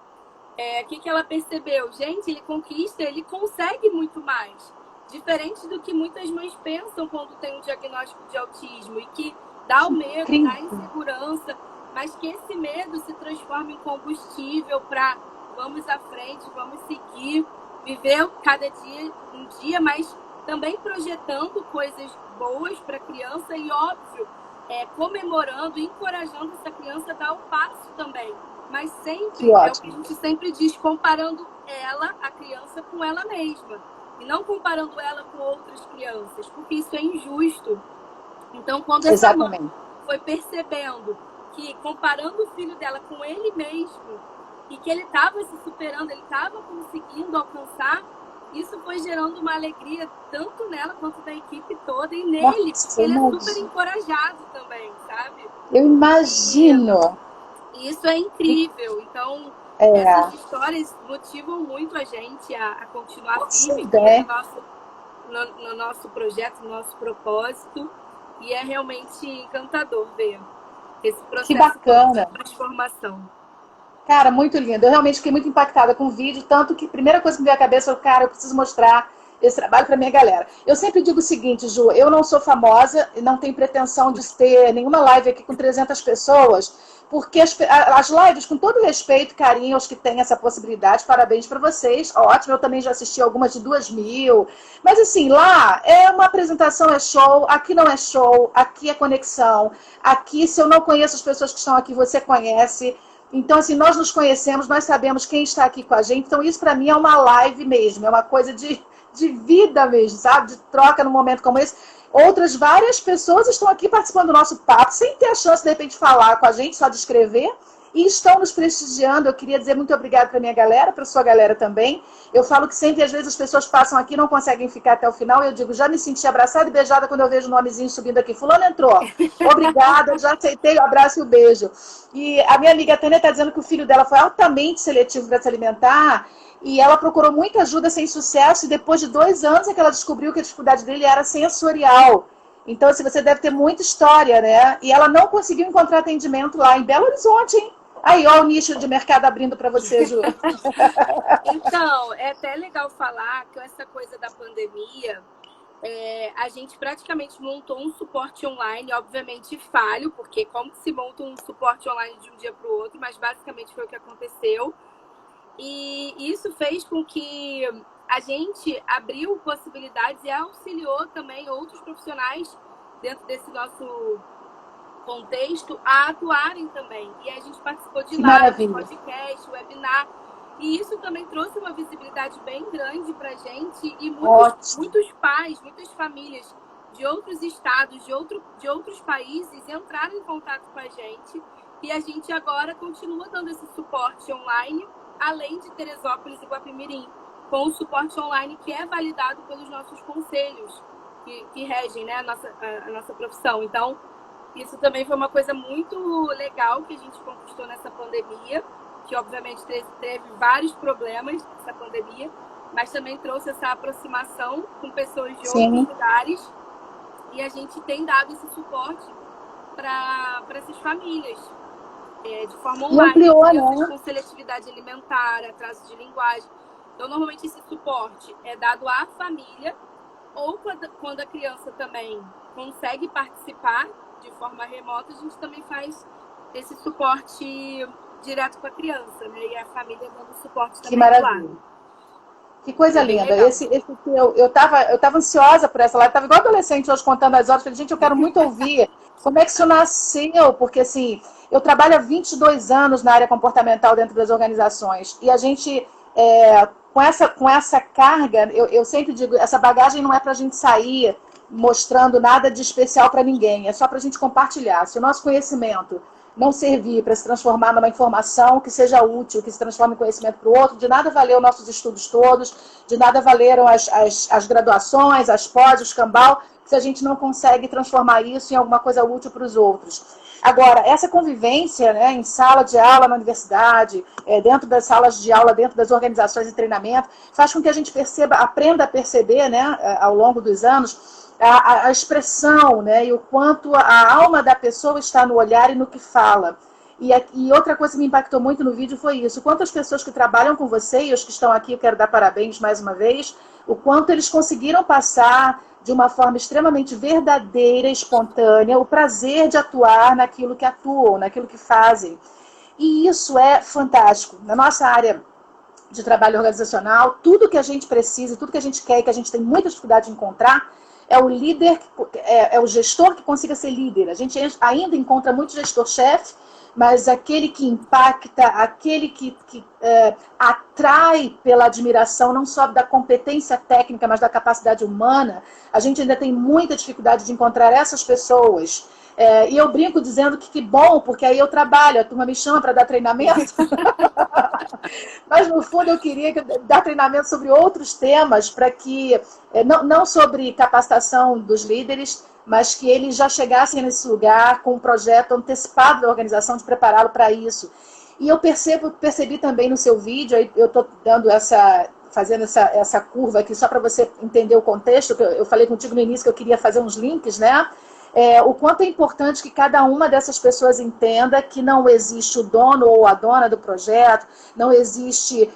o que ela percebeu? Gente, ele conquista, ele consegue muito mais. Diferente do que muitas mães pensam quando tem um diagnóstico de autismo e que dá o medo, dá a insegurança, mas que esse medo se transforma em combustível para vamos à frente, vamos seguir, viver cada dia um dia, mas também projetando coisas boas para a criança e, óbvio, comemorando, encorajando essa criança a dar o passo também. Mas sempre, é o que a gente sempre diz, comparando ela, a criança, com ela mesma. E não comparando ela com outras crianças, porque isso é injusto. Então, quando essa mãe foi percebendo que, comparando o filho dela com ele mesmo, e que ele estava se superando, ele estava conseguindo alcançar, isso foi gerando uma alegria tanto nela quanto da equipe toda e nele, porque ele é super encorajado também, sabe? Eu imagino. E isso é incrível. Então, essas histórias motivam muito a gente a continuar firme no nosso projeto, no nosso propósito. E é realmente encantador ver esse processo de transformação. Cara, muito lindo. Eu realmente fiquei muito impactada com o vídeo, tanto que a primeira coisa que me veio à cabeça foi, cara, eu preciso mostrar esse trabalho para minha galera. Eu sempre digo o seguinte, Ju, eu não sou famosa e não tenho pretensão de ter nenhuma live aqui com 300 pessoas, porque as lives, com todo respeito e carinho aos que têm essa possibilidade, parabéns para vocês, ótimo, eu também já assisti algumas de 2.000, mas assim, lá é uma apresentação, é show, aqui não é show, aqui é conexão, aqui se eu não conheço as pessoas que estão aqui, você conhece. Então, assim, nós nos conhecemos, nós sabemos quem está aqui com a gente. Então, isso para mim é uma live mesmo, é uma coisa de vida mesmo, sabe? De troca num momento como esse. Outras várias pessoas estão aqui participando do nosso papo, sem ter a chance, de repente, de falar com a gente, só de escrever. E estão nos prestigiando. Eu queria dizer muito obrigada para minha galera, para sua galera também. Eu falo que sempre, às vezes, as pessoas passam aqui e não conseguem ficar até o final. E eu digo, já me senti abraçada e beijada quando eu vejo o nomezinho subindo aqui. Fulano entrou. Obrigada, já aceitei o abraço e o beijo. E a minha amiga Tânia está dizendo que o filho dela foi altamente seletivo para se alimentar. E ela procurou muita ajuda sem sucesso. E depois de 2 anos é que ela descobriu que a dificuldade dele era sensorial. Então, assim, você deve ter muita história, né? E ela não conseguiu encontrar atendimento lá em Belo Horizonte, hein? Aí, ó, o nicho de mercado abrindo para você, Ju. Então, é até legal falar que essa coisa da pandemia, a gente praticamente montou um suporte online, obviamente falho, porque como se monta um suporte online de um dia para o outro, mas basicamente foi o que aconteceu. E isso fez com que a gente abriu possibilidades e auxiliou também outros profissionais dentro desse nosso contexto a atuarem também. E a gente participou de live, podcast, webinar. E isso também trouxe uma visibilidade bem grande para a gente. E muitos pais, muitas famílias de outros estados, de outros países entraram em contato com a gente. E a gente agora continua dando esse suporte online, além de Teresópolis e Guapimirim, com o suporte online que é validado pelos nossos conselhos que regem, né, a nossa profissão. Então, isso também foi uma coisa muito legal que a gente conquistou nessa pandemia, que obviamente teve vários problemas nessa pandemia, mas também trouxe essa aproximação com pessoas de outros lugares, e a gente tem dado esse suporte para essas famílias, de forma online, crianças com seletividade alimentar, atraso de linguagem. Então, normalmente esse suporte é dado à família, ou quando a criança também consegue participar de forma remota, a gente também faz esse suporte direto com a criança, né? E a família dando suporte também. Que maravilha. Que coisa linda. Eu tava ansiosa por essa live, estava igual adolescente hoje contando as horas. Falei, gente, eu quero muito ouvir como é que isso nasceu, porque assim, eu trabalho há 22 anos na área comportamental dentro das organizações, e a gente, com essa carga, eu sempre digo, essa bagagem não é para a gente sair mostrando nada de especial para ninguém, é só para a gente compartilhar. Se o nosso conhecimento não servir para se transformar numa informação que seja útil, que se transforme em conhecimento para o outro, de nada valeu nossos estudos todos, de nada valeram as graduações, as pós, os cambau, se a gente não consegue transformar isso em alguma coisa útil para os outros. Agora, essa convivência, né, em sala de aula na universidade, dentro das salas de aula, dentro das organizações de treinamento, faz com que a gente aprenda a perceber, né, ao longo dos anos, a expressão, né, e o quanto a alma da pessoa está no olhar e no que fala. E outra coisa que me impactou muito no vídeo foi isso. Quantas pessoas que trabalham com você, e os que estão aqui, eu quero dar parabéns mais uma vez, o quanto eles conseguiram passar de uma forma extremamente verdadeira, espontânea, o prazer de atuar naquilo que atuam, naquilo que fazem. E isso é fantástico. Na nossa área de trabalho organizacional, tudo que a gente precisa, tudo que a gente quer e que a gente tem muita dificuldade de encontrar, é o líder, é o gestor que consiga ser líder. A gente ainda encontra muito gestor-chefe, mas aquele que impacta, aquele que atrai pela admiração, não só da competência técnica, mas da capacidade humana, a gente ainda tem muita dificuldade de encontrar essas pessoas. E eu brinco dizendo que bom, porque aí eu trabalho, a turma me chama para dar treinamento. Mas, no fundo, eu queria dar treinamento sobre outros temas, para que, não sobre capacitação dos líderes, mas que eles já chegassem nesse lugar com um projeto antecipado da organização de prepará-lo para isso. E eu percebi também no seu vídeo, eu estou fazendo essa curva aqui só para você entender o contexto, que eu falei contigo no início que eu queria fazer uns links, né? O quanto é importante que cada uma dessas pessoas entenda que não existe o dono ou a dona do projeto, não existe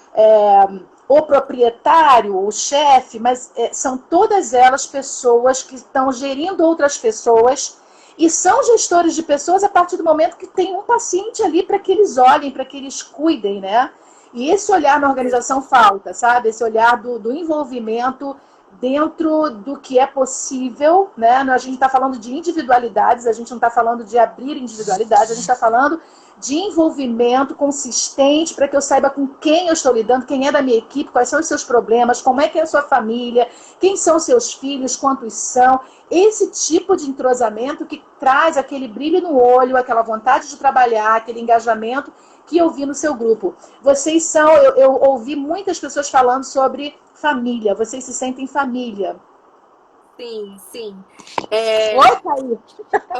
o proprietário, o chefe, mas são todas elas pessoas que estão gerindo outras pessoas e são gestores de pessoas a partir do momento que tem um paciente ali para que eles olhem, para que eles cuidem, né? E esse olhar na organização falta, sabe? Esse olhar do envolvimento dentro do que é possível, né? A gente está falando de individualidades, a gente não está falando de abrir individualidades, a gente está falando de envolvimento consistente para que eu saiba com quem eu estou lidando, quem é da minha equipe, quais são os seus problemas, como é que é a sua família, quem são os seus filhos, quantos são. Esse tipo de entrosamento que traz aquele brilho no olho, aquela vontade de trabalhar, aquele engajamento que eu vi no seu grupo. Vocês são, eu ouvi muitas pessoas falando sobre família, vocês se sentem família. Sim, sim. Oi, Caí.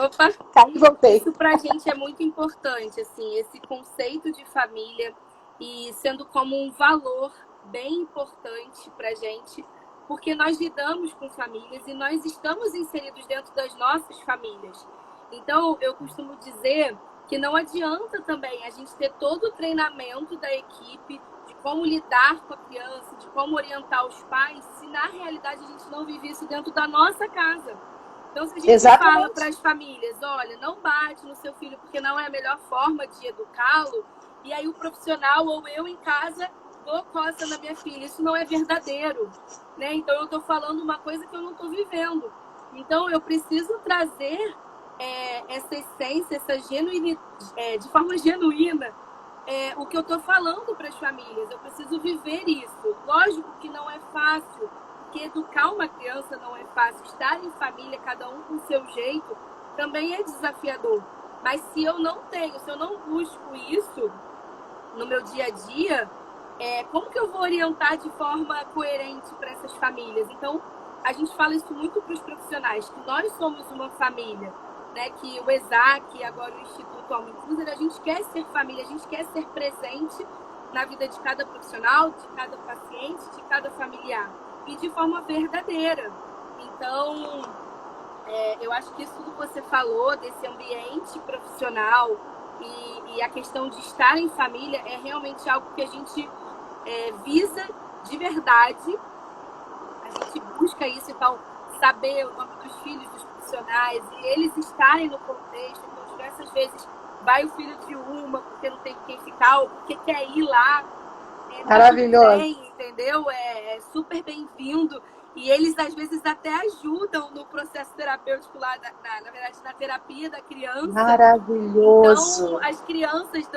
Opa, Caí, voltei. Isso pra gente é muito importante, assim, esse conceito de família e sendo como um valor bem importante pra gente, porque nós lidamos com famílias e nós estamos inseridos dentro das nossas famílias. Então, eu costumo dizer que não adianta também a gente ter todo o treinamento da equipe de como lidar com a criança, de como orientar os pais, se na realidade a gente não vive isso dentro da nossa casa. Então, se a gente fala para as famílias, olha, não bate no seu filho porque não é a melhor forma de educá-lo, e aí o profissional ou eu em casa dou coça na minha filha, isso não é verdadeiro, né? Então, eu estou falando uma coisa que eu não estou vivendo. Então, eu preciso trazer essa essência, essa genuinidade, de forma genuína, o que eu estou falando para as famílias. Eu preciso viver isso. Lógico que não é fácil, porque educar uma criança não é fácil. Estar em família, cada um com o seu jeito, também é desafiador. Mas se eu não busco isso no meu dia a dia, como que eu vou orientar de forma coerente para essas famílias? Então, a gente fala isso muito para os profissionais, que nós somos uma família, né? Que o ESAC, agora o Instituto Alma Inclusive, a gente quer ser família, a gente quer ser presente na vida de cada profissional, de cada paciente, de cada familiar, e de forma verdadeira. Então, eu acho que isso tudo que você falou, desse ambiente profissional e a questão de estar em família, é realmente algo que a gente visa de verdade. A gente busca isso, então, saber o nome dos filhos dos profissionais e eles estarem no contexto. Então, diversas vezes vai o filho de uma porque não tem quem ficar ou porque quer ir lá. Maravilhoso. Bem, entendeu? É super bem-vindo. E eles, às vezes, até ajudam no processo terapêutico lá, na verdade, na terapia da criança. Maravilhoso. Então, as crianças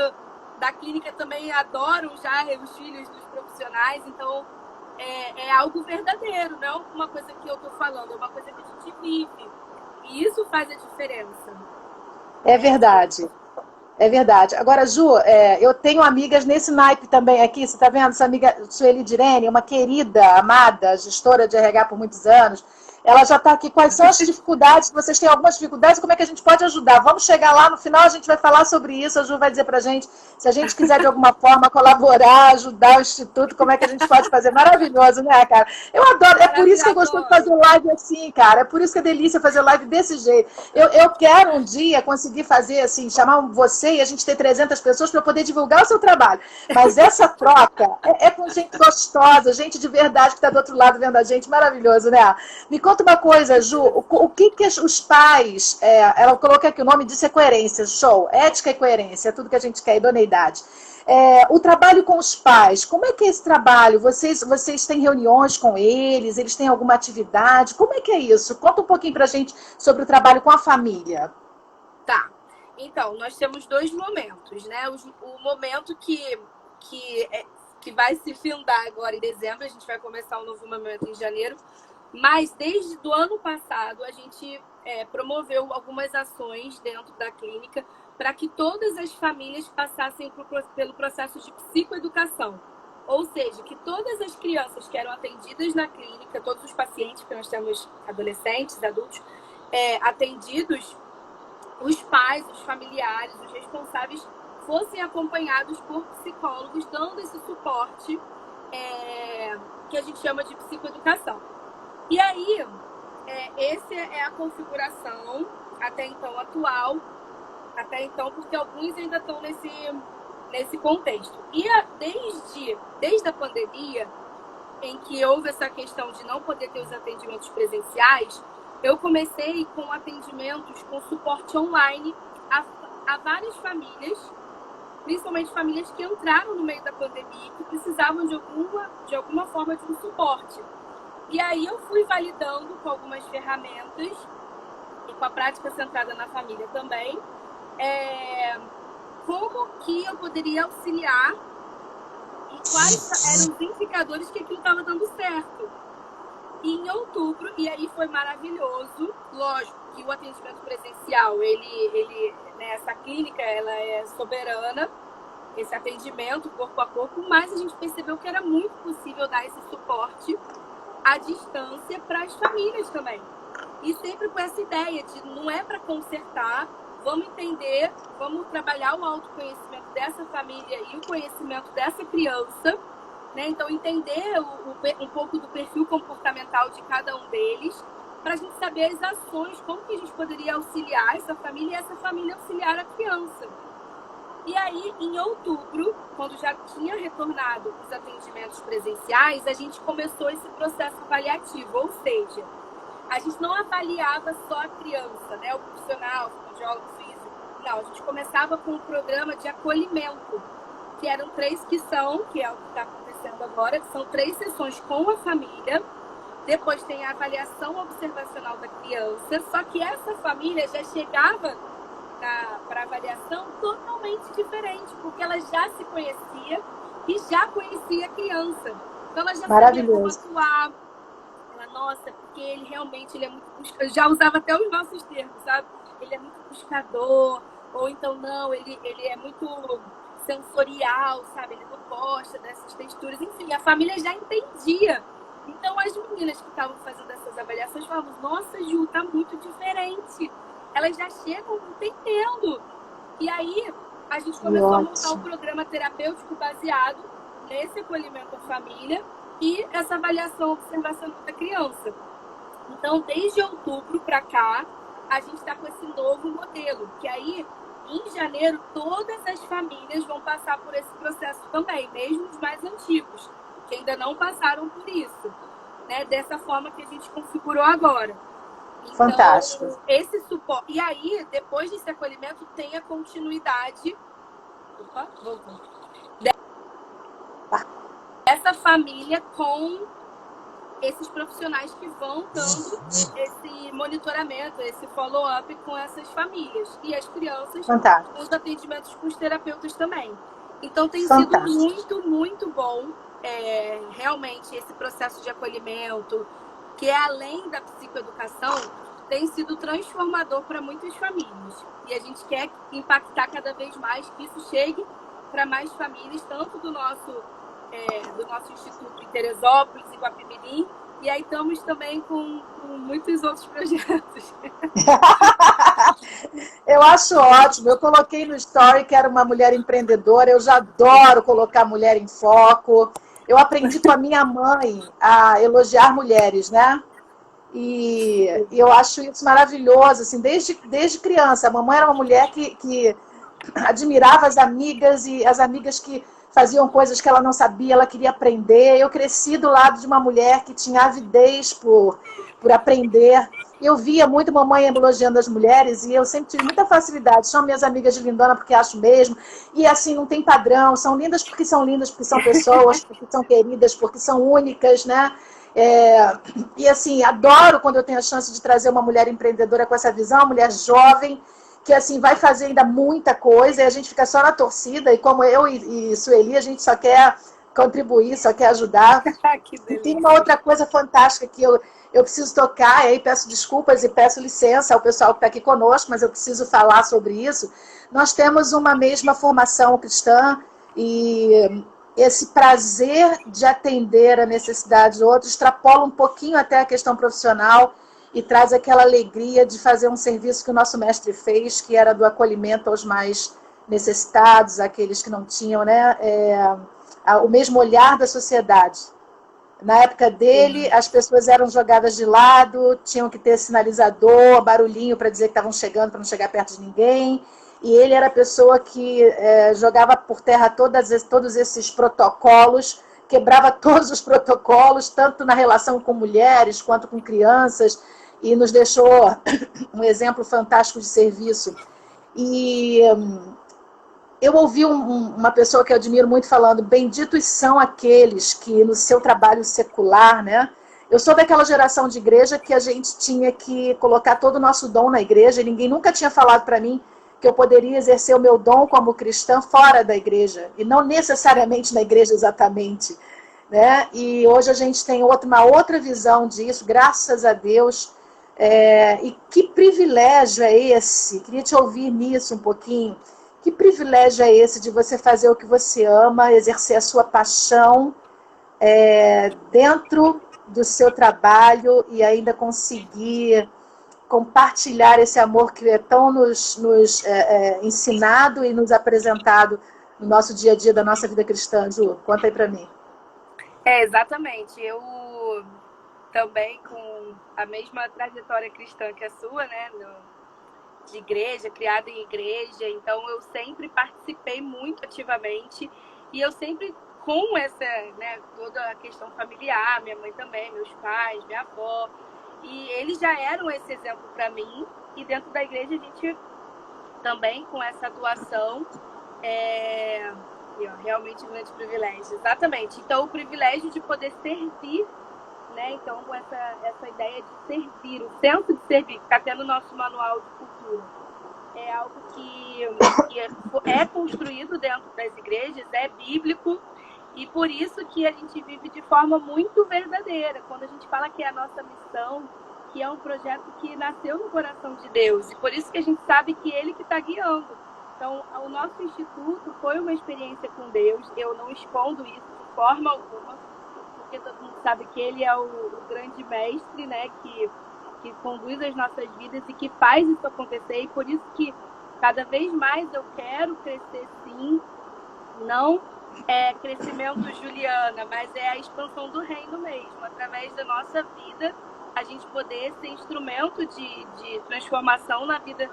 da clínica também adoram já os filhos dos profissionais. Então, é algo verdadeiro, não é uma coisa que eu estou falando, é uma coisa que a gente vive. E isso faz a diferença. É verdade. É verdade. Agora, Ju, eu tenho amigas nesse naipe também aqui. Você está vendo? Essa amiga Sueli Direne, uma querida, amada, gestora de RH por muitos anos. Ela já está aqui. Quais são as dificuldades? Vocês têm algumas dificuldades? Como é que a gente pode ajudar? Vamos chegar lá, no final a gente vai falar sobre isso. A Ju vai dizer para a gente, se a gente quiser de alguma forma colaborar, ajudar o Instituto, como é que a gente pode fazer. Maravilhoso, né, cara? Eu adoro. É por isso que eu gosto de fazer live assim, cara. É por isso que é delícia fazer live desse jeito. Eu quero um dia conseguir fazer assim, chamar você e a gente ter 300 pessoas para poder divulgar o seu trabalho. Mas essa troca é com gente gostosa, gente de verdade que está do outro lado vendo a gente. Maravilhoso, né? Me conta uma coisa, Ju, o que os pais, ela colocou aqui o nome disso é coerência, show, ética e coerência, é tudo que a gente quer, idoneidade. O trabalho com os pais, como é que é esse trabalho? Vocês têm reuniões com eles têm alguma atividade? Como é que é isso? Conta um pouquinho pra gente sobre o trabalho com a família. Tá, então, nós temos 2 momentos, né? O momento que vai se findar agora em dezembro, a gente vai começar um novo momento em janeiro, mas desde o ano passado a gente promoveu algumas ações dentro da clínica para que todas as famílias passassem pelo processo de psicoeducação. Ou seja, que todas as crianças que eram atendidas na clínica, todos os pacientes, que nós temos adolescentes, adultos, atendidos, os pais, os familiares, os responsáveis fossem acompanhados por psicólogos, dando esse suporte que a gente chama de psicoeducação. E aí, essa é a configuração até então atual, até então, porque alguns ainda estão nesse contexto. E desde a pandemia, em que houve essa questão de não poder ter os atendimentos presenciais, eu comecei com atendimentos com suporte online a várias famílias, principalmente famílias que entraram no meio da pandemia e que precisavam de alguma forma de um suporte. E aí eu fui validando com algumas ferramentas e com a prática centrada na família também, como que eu poderia auxiliar e quais eram os indicadores que aquilo estava dando certo. E em outubro, e aí foi maravilhoso, lógico que o atendimento presencial, né, essa clínica, ela é soberana, esse atendimento corpo a corpo, mas a gente percebeu que era muito possível dar esse suporte à distância para as famílias também. E sempre com essa ideia de não é para consertar, vamos entender, vamos trabalhar o autoconhecimento dessa família e o conhecimento dessa criança, né? Então entender um pouco do perfil comportamental de cada um deles, para a gente saber as ações, como que a gente poderia auxiliar essa família e essa família auxiliar a criança. E aí, em outubro, quando já tinha retornado os atendimentos presenciais, a gente começou esse processo avaliativo, ou seja, a gente não avaliava só a criança, né, o profissional, o fonoaudiólogo físico, não, a gente começava com um programa de acolhimento, que eram 3 que é o que está acontecendo agora, que são 3 sessões com a família, depois tem a avaliação observacional da criança, só que essa família já chegava para avaliação totalmente diferente, porque ela já se conhecia e já conhecia a criança. Então ela já sabia como atuar. Ela, nossa, porque ele realmente é muito buscador. Já usava até os nossos termos, sabe? Ele é muito buscador, ou então não, ele é muito sensorial, sabe? Ele não gosta dessas texturas. Enfim, a família já entendia. Então as meninas que estavam fazendo essas avaliações falavam, nossa, Ju, tá muito diferente. Elas já chegam entendendo. E aí, a gente começou a montar um programa terapêutico baseado nesse acolhimento à família e essa avaliação observacional da criança. Então, desde outubro para cá, a gente está com esse novo modelo, que aí, em janeiro, todas as famílias vão passar por esse processo também, mesmo os mais antigos, que ainda não passaram por isso, né? Dessa forma que a gente configurou agora. Então, fantástico. Esse suporte. E aí, depois desse acolhimento, tem a continuidade. Opa, voltou. Dessa família com esses profissionais que vão dando esse monitoramento, esse follow-up com essas famílias. E as crianças, fantástico, os atendimentos com os terapeutas também. Então, tem fantástico, sido muito, muito bom, realmente, esse processo de acolhimento, que é além da psicoeducação, tem sido transformador para muitas famílias. E a gente quer impactar cada vez mais, que isso chegue para mais famílias, tanto do nosso Instituto em Teresópolis, em Guapimirim, E aí estamos também com muitos outros projetos. Eu acho ótimo. Eu coloquei no story que era uma mulher empreendedora. Eu já adoro colocar mulher em foco. Eu aprendi com a minha mãe a elogiar mulheres, né? E eu acho isso maravilhoso, assim, desde criança. A mamãe era uma mulher que admirava as amigas e as amigas que faziam coisas que ela não sabia, ela queria aprender. Eu cresci do lado de uma mulher que tinha avidez por aprender. Eu via muito mamãe elogiando as mulheres e eu sempre tive muita facilidade. São minhas amigas de lindona porque acho mesmo. E assim, não tem padrão. São lindas, porque são pessoas, porque são queridas, porque são únicas, né? E assim, adoro quando eu tenho a chance de trazer uma mulher empreendedora com essa visão, uma mulher jovem, que assim vai fazer ainda muita coisa e a gente fica só na torcida, e como eu e Sueli, a gente só quer contribuir, só quer ajudar. Que E delícia. tem uma outra coisa fantástica que eu preciso tocar, e aí peço desculpas e peço licença ao pessoal que está aqui conosco, mas eu preciso falar sobre isso. Nós temos uma mesma formação cristã e esse prazer de atender a necessidade do outro extrapola um pouquinho até a questão profissional e traz aquela alegria de fazer um serviço que o nosso mestre fez, que era do acolhimento aos mais necessitados, aqueles que não tinham, né, o mesmo olhar da sociedade. Na época dele, as pessoas eram jogadas de lado, tinham que ter sinalizador, barulhinho para dizer que estavam chegando, para não chegar perto de ninguém. E ele era a pessoa que jogava por terra todos esses protocolos, quebrava todos os protocolos, tanto na relação com mulheres quanto com crianças, e nos deixou um exemplo fantástico de serviço. E eu ouvi uma pessoa que eu admiro muito falando: benditos são aqueles que no seu trabalho secular, né? Eu sou daquela geração de igreja que a gente tinha que colocar todo o nosso dom na igreja, e ninguém nunca tinha falado para mim que eu poderia exercer o meu dom como cristã fora da igreja, e não necessariamente na igreja exatamente, né? E hoje a gente tem uma outra visão disso, graças a Deus. E que privilégio é esse? Queria te ouvir nisso um pouquinho. Que privilégio é esse de você fazer o que você ama, exercer a sua paixão dentro do seu trabalho e ainda conseguir compartilhar esse amor que é tão nos ensinado e nos apresentado no nosso dia a dia da nossa vida cristã. Ju, conta aí para mim. Exatamente. Eu também, com a mesma trajetória cristã que a sua, né, de igreja, criada em igreja, então eu sempre participei muito ativamente e eu sempre com essa, né, toda a questão familiar, minha mãe também, meus pais, minha avó, e eles já eram esse exemplo para mim, e dentro da igreja a gente também com essa atuação realmente um grande privilégio, exatamente. Então o privilégio de poder servir, né? Então essa ideia de servir, o senso de servir, que está tendo no nosso manual de cultura, é algo que é construído dentro das igrejas, é bíblico, e por isso que a gente vive de forma muito verdadeira. Quando a gente fala que é a nossa missão, que é um projeto que nasceu no coração de Deus, e por isso que a gente sabe que Ele que está guiando. Então, o nosso instituto foi uma experiência com Deus. Eu não escondo isso de forma alguma, porque todo mundo sabe que Ele é o grande mestre, né, que conduz as nossas vidas e que faz isso acontecer. E por isso que cada vez mais eu quero crescer, sim. Não é crescimento Juliana, mas é a expansão do reino mesmo. Através da nossa vida, a gente poder ser instrumento de transformação na vida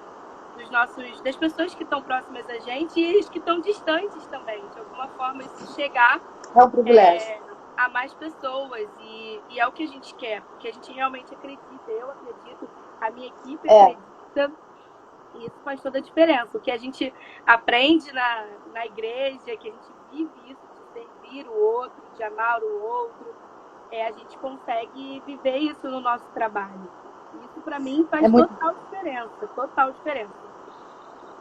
das pessoas que estão próximas a gente e as que estão distantes também. De alguma forma, isso chegar é um privilégio. A mais pessoas. E é o que a gente quer, porque a gente realmente acredita. Eu acredito, a minha equipe acredita. E isso faz toda a diferença. O que a gente aprende na igreja, que a gente vive isso, de servir o outro, de amar o outro, a gente consegue viver isso no nosso trabalho. Isso, para mim, faz total diferença.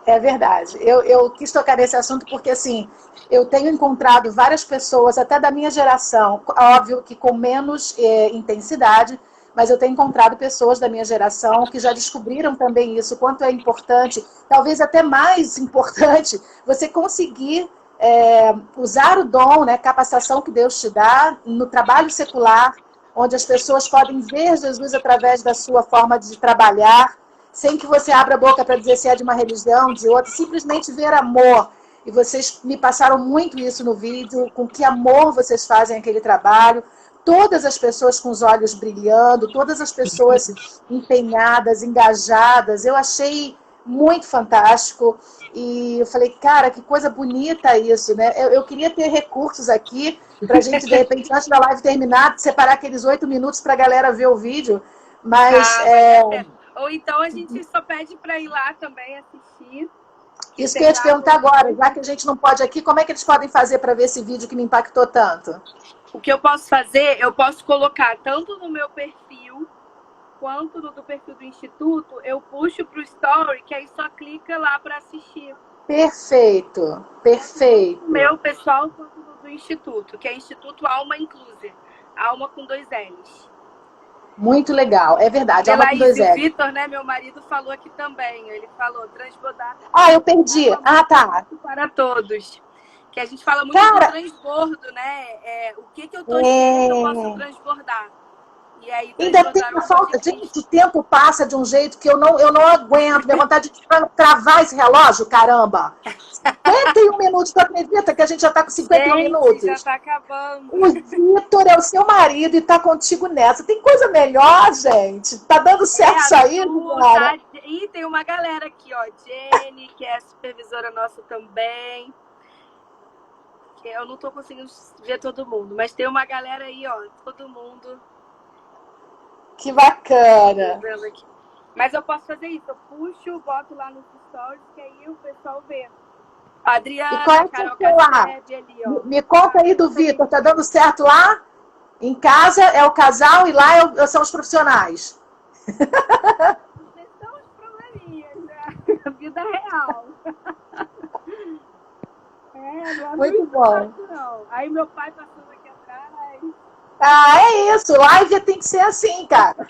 É verdade. Eu quis tocar nesse assunto porque, assim, eu tenho encontrado várias pessoas, até da minha geração, óbvio que com menos intensidade, mas eu tenho encontrado pessoas da minha geração que já descobriram também isso, quanto é importante, talvez até mais importante, você conseguir usar o dom, né, capacitação que Deus te dá no trabalho secular, onde as pessoas podem ver Jesus através da sua forma de trabalhar, sem que você abra a boca para dizer se é de uma religião, de outra, simplesmente ver amor. E vocês me passaram muito isso no vídeo, com que amor vocês fazem aquele trabalho. Todas as pessoas com os olhos brilhando, todas as pessoas empenhadas, engajadas. Eu achei muito fantástico. E eu falei, cara, que coisa bonita isso, né? Eu queria ter recursos aqui para a gente, de repente, antes da live terminar, separar aqueles 8 minutos para a galera ver o vídeo. Mas ou então a gente só pede para ir lá também assistir. Isso que eu ia te perguntar agora, já que a gente não pode aqui, como é que eles podem fazer para ver esse vídeo que me impactou tanto? O que eu posso fazer, eu posso colocar tanto no meu perfil, quanto no do perfil do Instituto, eu puxo para o Story, que aí só clica lá para assistir. Perfeito, perfeito. Tanto no meu pessoal, quanto no do Instituto, que é Instituto Alma Inclusive. Alma com 2 L's. Muito legal, é verdade. Alma com 2 L's. O Vitor, né, meu marido, falou aqui também. Ele falou transbordar. Ah, eu perdi. Ah, tá. Para todos. Que a gente fala muito do transbordo, né? O que eu tô cheio, eu posso transbordar. E aí, ainda tem a falta. Gente, o tempo passa de um jeito que eu não aguento. Minha vontade de travar esse relógio, caramba. 51 minutos, tu acredita que a gente já está com 51 minutos? Já está acabando. O Vitor é o seu marido e está contigo nessa. Tem coisa melhor, gente? Tá dando certo isso aí, cara? E tem uma galera aqui, ó. Jenny, que é a supervisora nossa também. Eu não tô conseguindo ver todo mundo, mas tem uma galera aí, ó. Todo mundo. Que bacana. Mas eu posso fazer isso. Eu puxo, boto lá nos stories, que aí o pessoal vê. A Adriana, e qual é Carol lá? Ali, ó. Me conta aí do Vitor. Tá dando certo lá? Em casa é o casal e lá são os profissionais. São os probleminhas, né? A vida real. Muito bom. Fácil, não. Aí meu pai passando aqui atrás. Ah, é isso. Live tem que ser assim, cara.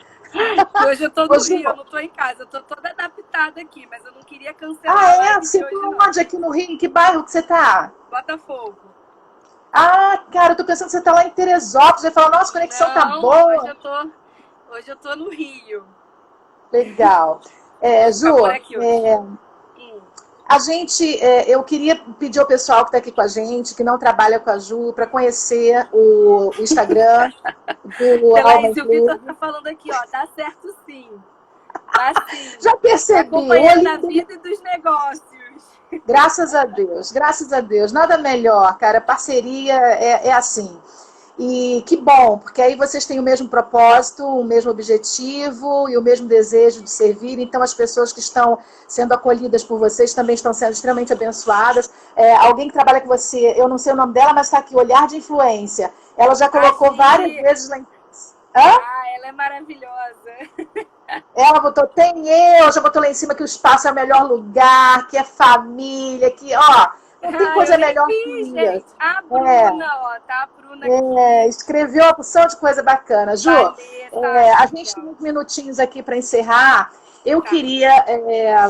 Hoje eu tô no Rio, eu não tô em casa. Eu tô toda adaptada aqui, mas eu não queria cancelar. Ah, é? Você tá onde aqui no Rio? Em que bairro que você tá? Botafogo. Ah, cara, eu tô pensando que você tá lá em Teresópolis. Você fala, nossa, a conexão tá boa. Hoje eu tô no Rio. Legal. Ju, a gente, eu queria pedir ao pessoal que está aqui com a gente, que não trabalha com a Ju, para conhecer o Instagram do Alma Inclusive. O Vitor está falando aqui, ó, dá certo sim. Dá sim. Já percebi. Acompanhando a vida e dos negócios. Graças a Deus, graças a Deus. Nada melhor, cara. Parceria é assim. E que bom, porque aí vocês têm o mesmo propósito, o mesmo objetivo e o mesmo desejo de servir. Então, as pessoas que estão sendo acolhidas por vocês também estão sendo extremamente abençoadas. Alguém que trabalha com você, eu não sei o nome dela, mas está aqui, Olhar de Influência. Ela já colocou várias vezes lá em... ela é maravilhosa. Ela botou, já botou lá em cima que o espaço é o melhor lugar, que é família, que, ó... Não tem coisa melhor que isso. A Bruna, ó, tá? A Bruna aqui. Escreveu uma porção de coisa bacana. Ju, a gente tem uns minutinhos aqui para encerrar. Eu queria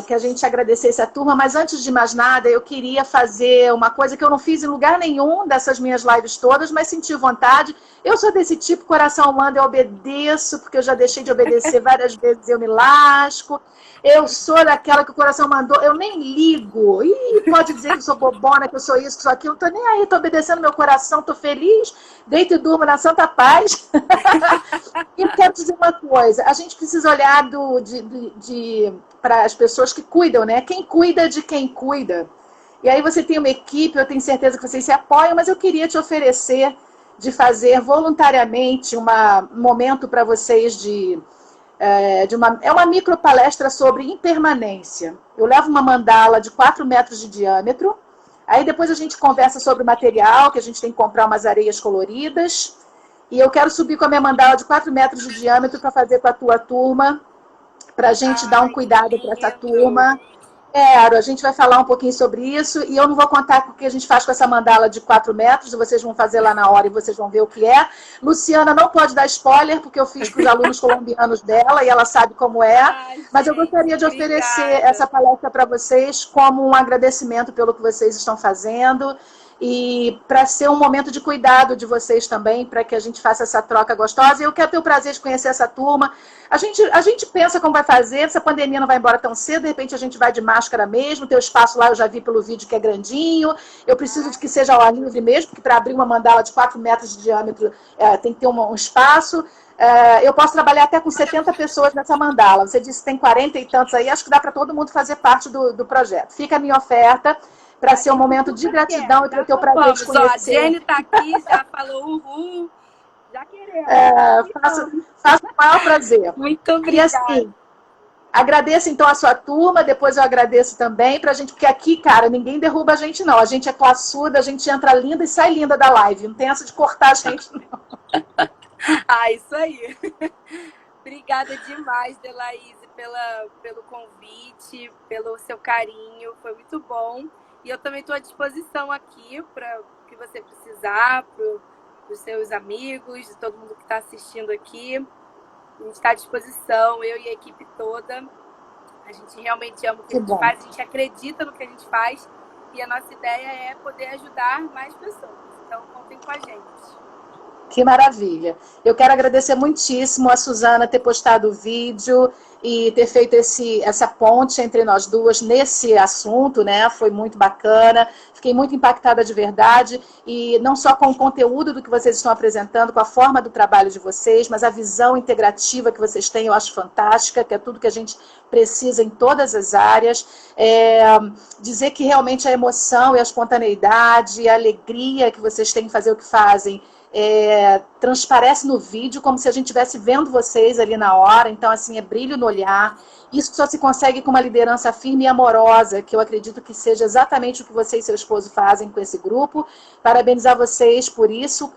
que a gente agradecesse a turma, mas antes de mais nada, eu queria fazer uma coisa que eu não fiz em lugar nenhum dessas minhas lives todas, mas senti vontade. Eu sou desse tipo, coração manda, eu obedeço, porque eu já deixei de obedecer várias vezes, eu me lasco. Eu sou daquela que o coração mandou, eu nem ligo. Ih, pode dizer que eu sou bobona, que eu sou isso, que eu sou aquilo. Não tô nem aí, tô obedecendo meu coração, tô feliz, deito e durmo na santa paz. E quero dizer uma coisa, a gente precisa olhar para as pessoas que cuidam, né? Quem cuida de quem cuida. E aí você tem uma equipe, eu tenho certeza que vocês se apoiam, mas eu queria te oferecer de fazer voluntariamente um momento para vocês uma micro palestra sobre impermanência. Eu levo uma mandala de 4 metros de diâmetro, aí depois a gente conversa sobre o material, que a gente tem que comprar umas areias coloridas, e eu quero subir com a minha mandala de 4 metros de diâmetro para fazer com a tua turma, para a gente dar um cuidado para essa turma. A gente vai falar um pouquinho sobre isso, e eu não vou contar o que a gente faz com essa mandala de 4 metros, vocês vão fazer lá na hora e vocês vão ver o que é. Luciana não pode dar spoiler, porque eu fiz para os alunos colombianos dela, e ela sabe como é, mas eu gostaria de oferecer essa palestra para vocês como um agradecimento pelo que vocês estão fazendo, e para ser um momento de cuidado de vocês também, para que a gente faça essa troca gostosa. E eu quero ter o prazer de conhecer essa turma. A gente pensa como vai fazer, essa pandemia não vai embora tão cedo, de repente a gente vai de máscara mesmo, teu espaço lá eu já vi pelo vídeo que é grandinho, eu preciso de que seja ao ar livre mesmo, porque para abrir uma mandala de 4 metros de diâmetro tem que ter um espaço. Eu posso trabalhar até com 70 pessoas nessa mandala. Você disse que tem 40 e tantos aí, acho que dá para todo mundo fazer parte do projeto. Fica a minha oferta para ser um momento de gratidão e para ter o prazer de conhecer. A Jenny está aqui, já falou uhul, já queremos. Faço com o maior prazer. Muito obrigada. E assim, agradeço então a sua turma, depois eu agradeço também pra gente, porque aqui, cara, ninguém derruba a gente não. A gente é classuda, a gente entra linda e sai linda da live. Não tem essa de cortar a gente, não. Isso aí. Obrigada demais, Delaíse, pelo convite, pelo seu carinho. Foi muito bom. E eu também estou à disposição aqui para o que você precisar, para os seus amigos, de todo mundo que está assistindo aqui. A gente está à disposição, eu e a equipe toda. A gente realmente ama o que a gente faz, a gente acredita no que a gente faz. E a nossa ideia é poder ajudar mais pessoas. Então, contem com a gente. Que maravilha. Eu quero agradecer muitíssimo a Suzana ter postado o vídeo e ter feito essa ponte entre nós duas nesse assunto, né? Foi muito bacana. Fiquei muito impactada de verdade. E não só com o conteúdo do que vocês estão apresentando, com a forma do trabalho de vocês, mas a visão integrativa que vocês têm, eu acho fantástica, que é tudo que a gente precisa em todas as áreas. Dizer que realmente a emoção e a espontaneidade e a alegria que vocês têm em fazer o que fazem transparece no vídeo como se a gente estivesse vendo vocês ali na hora. Então, assim, é brilho no olhar. Isso só se consegue com uma liderança firme e amorosa, que eu acredito que seja exatamente o que você e seu esposo fazem com esse grupo. Parabenizar vocês por isso.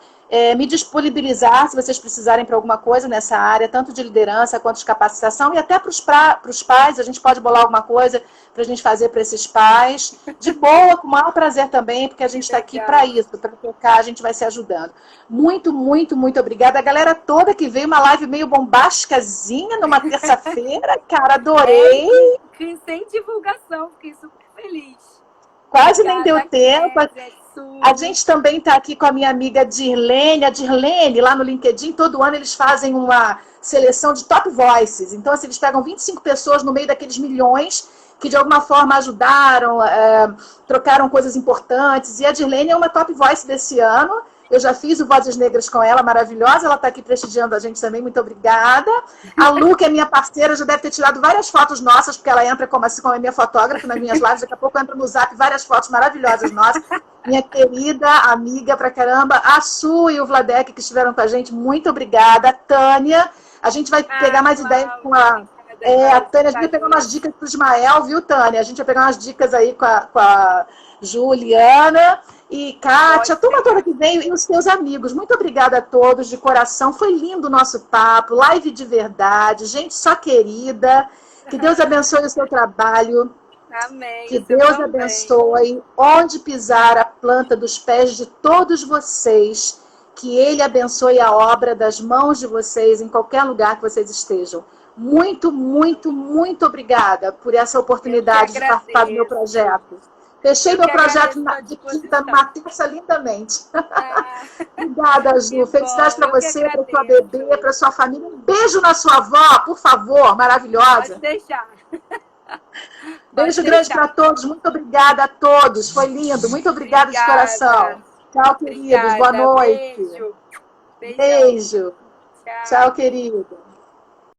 Me disponibilizar se vocês precisarem para alguma coisa nessa área, tanto de liderança quanto de capacitação, e até para os pais, a gente pode bolar alguma coisa para a gente fazer para esses pais, de boa, com o maior prazer também, porque a gente está aqui para isso, para tocar, a gente vai se ajudando. Muito, muito, muito obrigada. A galera toda que veio, uma live meio bombásticazinha numa terça-feira, cara, adorei. Sem divulgação, fiquei super feliz. Quase nem deu tempo. A gente também está aqui com a minha amiga Dirlene. A Dirlene, lá no LinkedIn, todo ano eles fazem uma seleção de top voices. Então, assim, eles pegam 25 pessoas no meio daqueles milhões que de alguma forma ajudaram, trocaram coisas importantes. E a Dirlene é uma top voice desse ano. Eu já fiz o Vozes Negras com ela, maravilhosa. Ela está aqui prestigiando a gente também, muito obrigada. A Lu, que é minha parceira, já deve ter tirado várias fotos nossas, porque ela entra como a minha fotógrafa nas minhas lives. Daqui a pouco entra no Zap várias fotos maravilhosas nossas. Minha querida amiga pra caramba. A Su e o Vladek, que estiveram com a gente, muito obrigada. A Tânia, a gente vai pegar mais ideias com a Tânia. A gente vai pegar umas dicas pro Ismael, viu, Tânia? A gente vai pegar umas dicas aí com a Juliana. E Kátia, a turma toda que veio e os seus amigos. Muito obrigada a todos, de coração. Foi lindo o nosso papo, live de verdade, gente só querida. Que Deus abençoe o seu trabalho. Amém. Que Deus abençoe onde pisar a planta dos pés de todos vocês. Que Ele abençoe a obra das mãos de vocês em qualquer lugar que vocês estejam. Muito, muito, muito obrigada por essa oportunidade de participar do meu projeto. Fechei meu projeto de quinta numa terça lindamente. Obrigada, Ju. Felicidades para você, para sua bebê, para sua família. Um beijo na sua avó, por favor, maravilhosa. Pode deixar. Beijo grande para todos. Muito obrigada a todos. Foi lindo. Muito obrigada de coração. Tchau, queridos. Boa noite. Beijo. Beijo. Tchau, querido.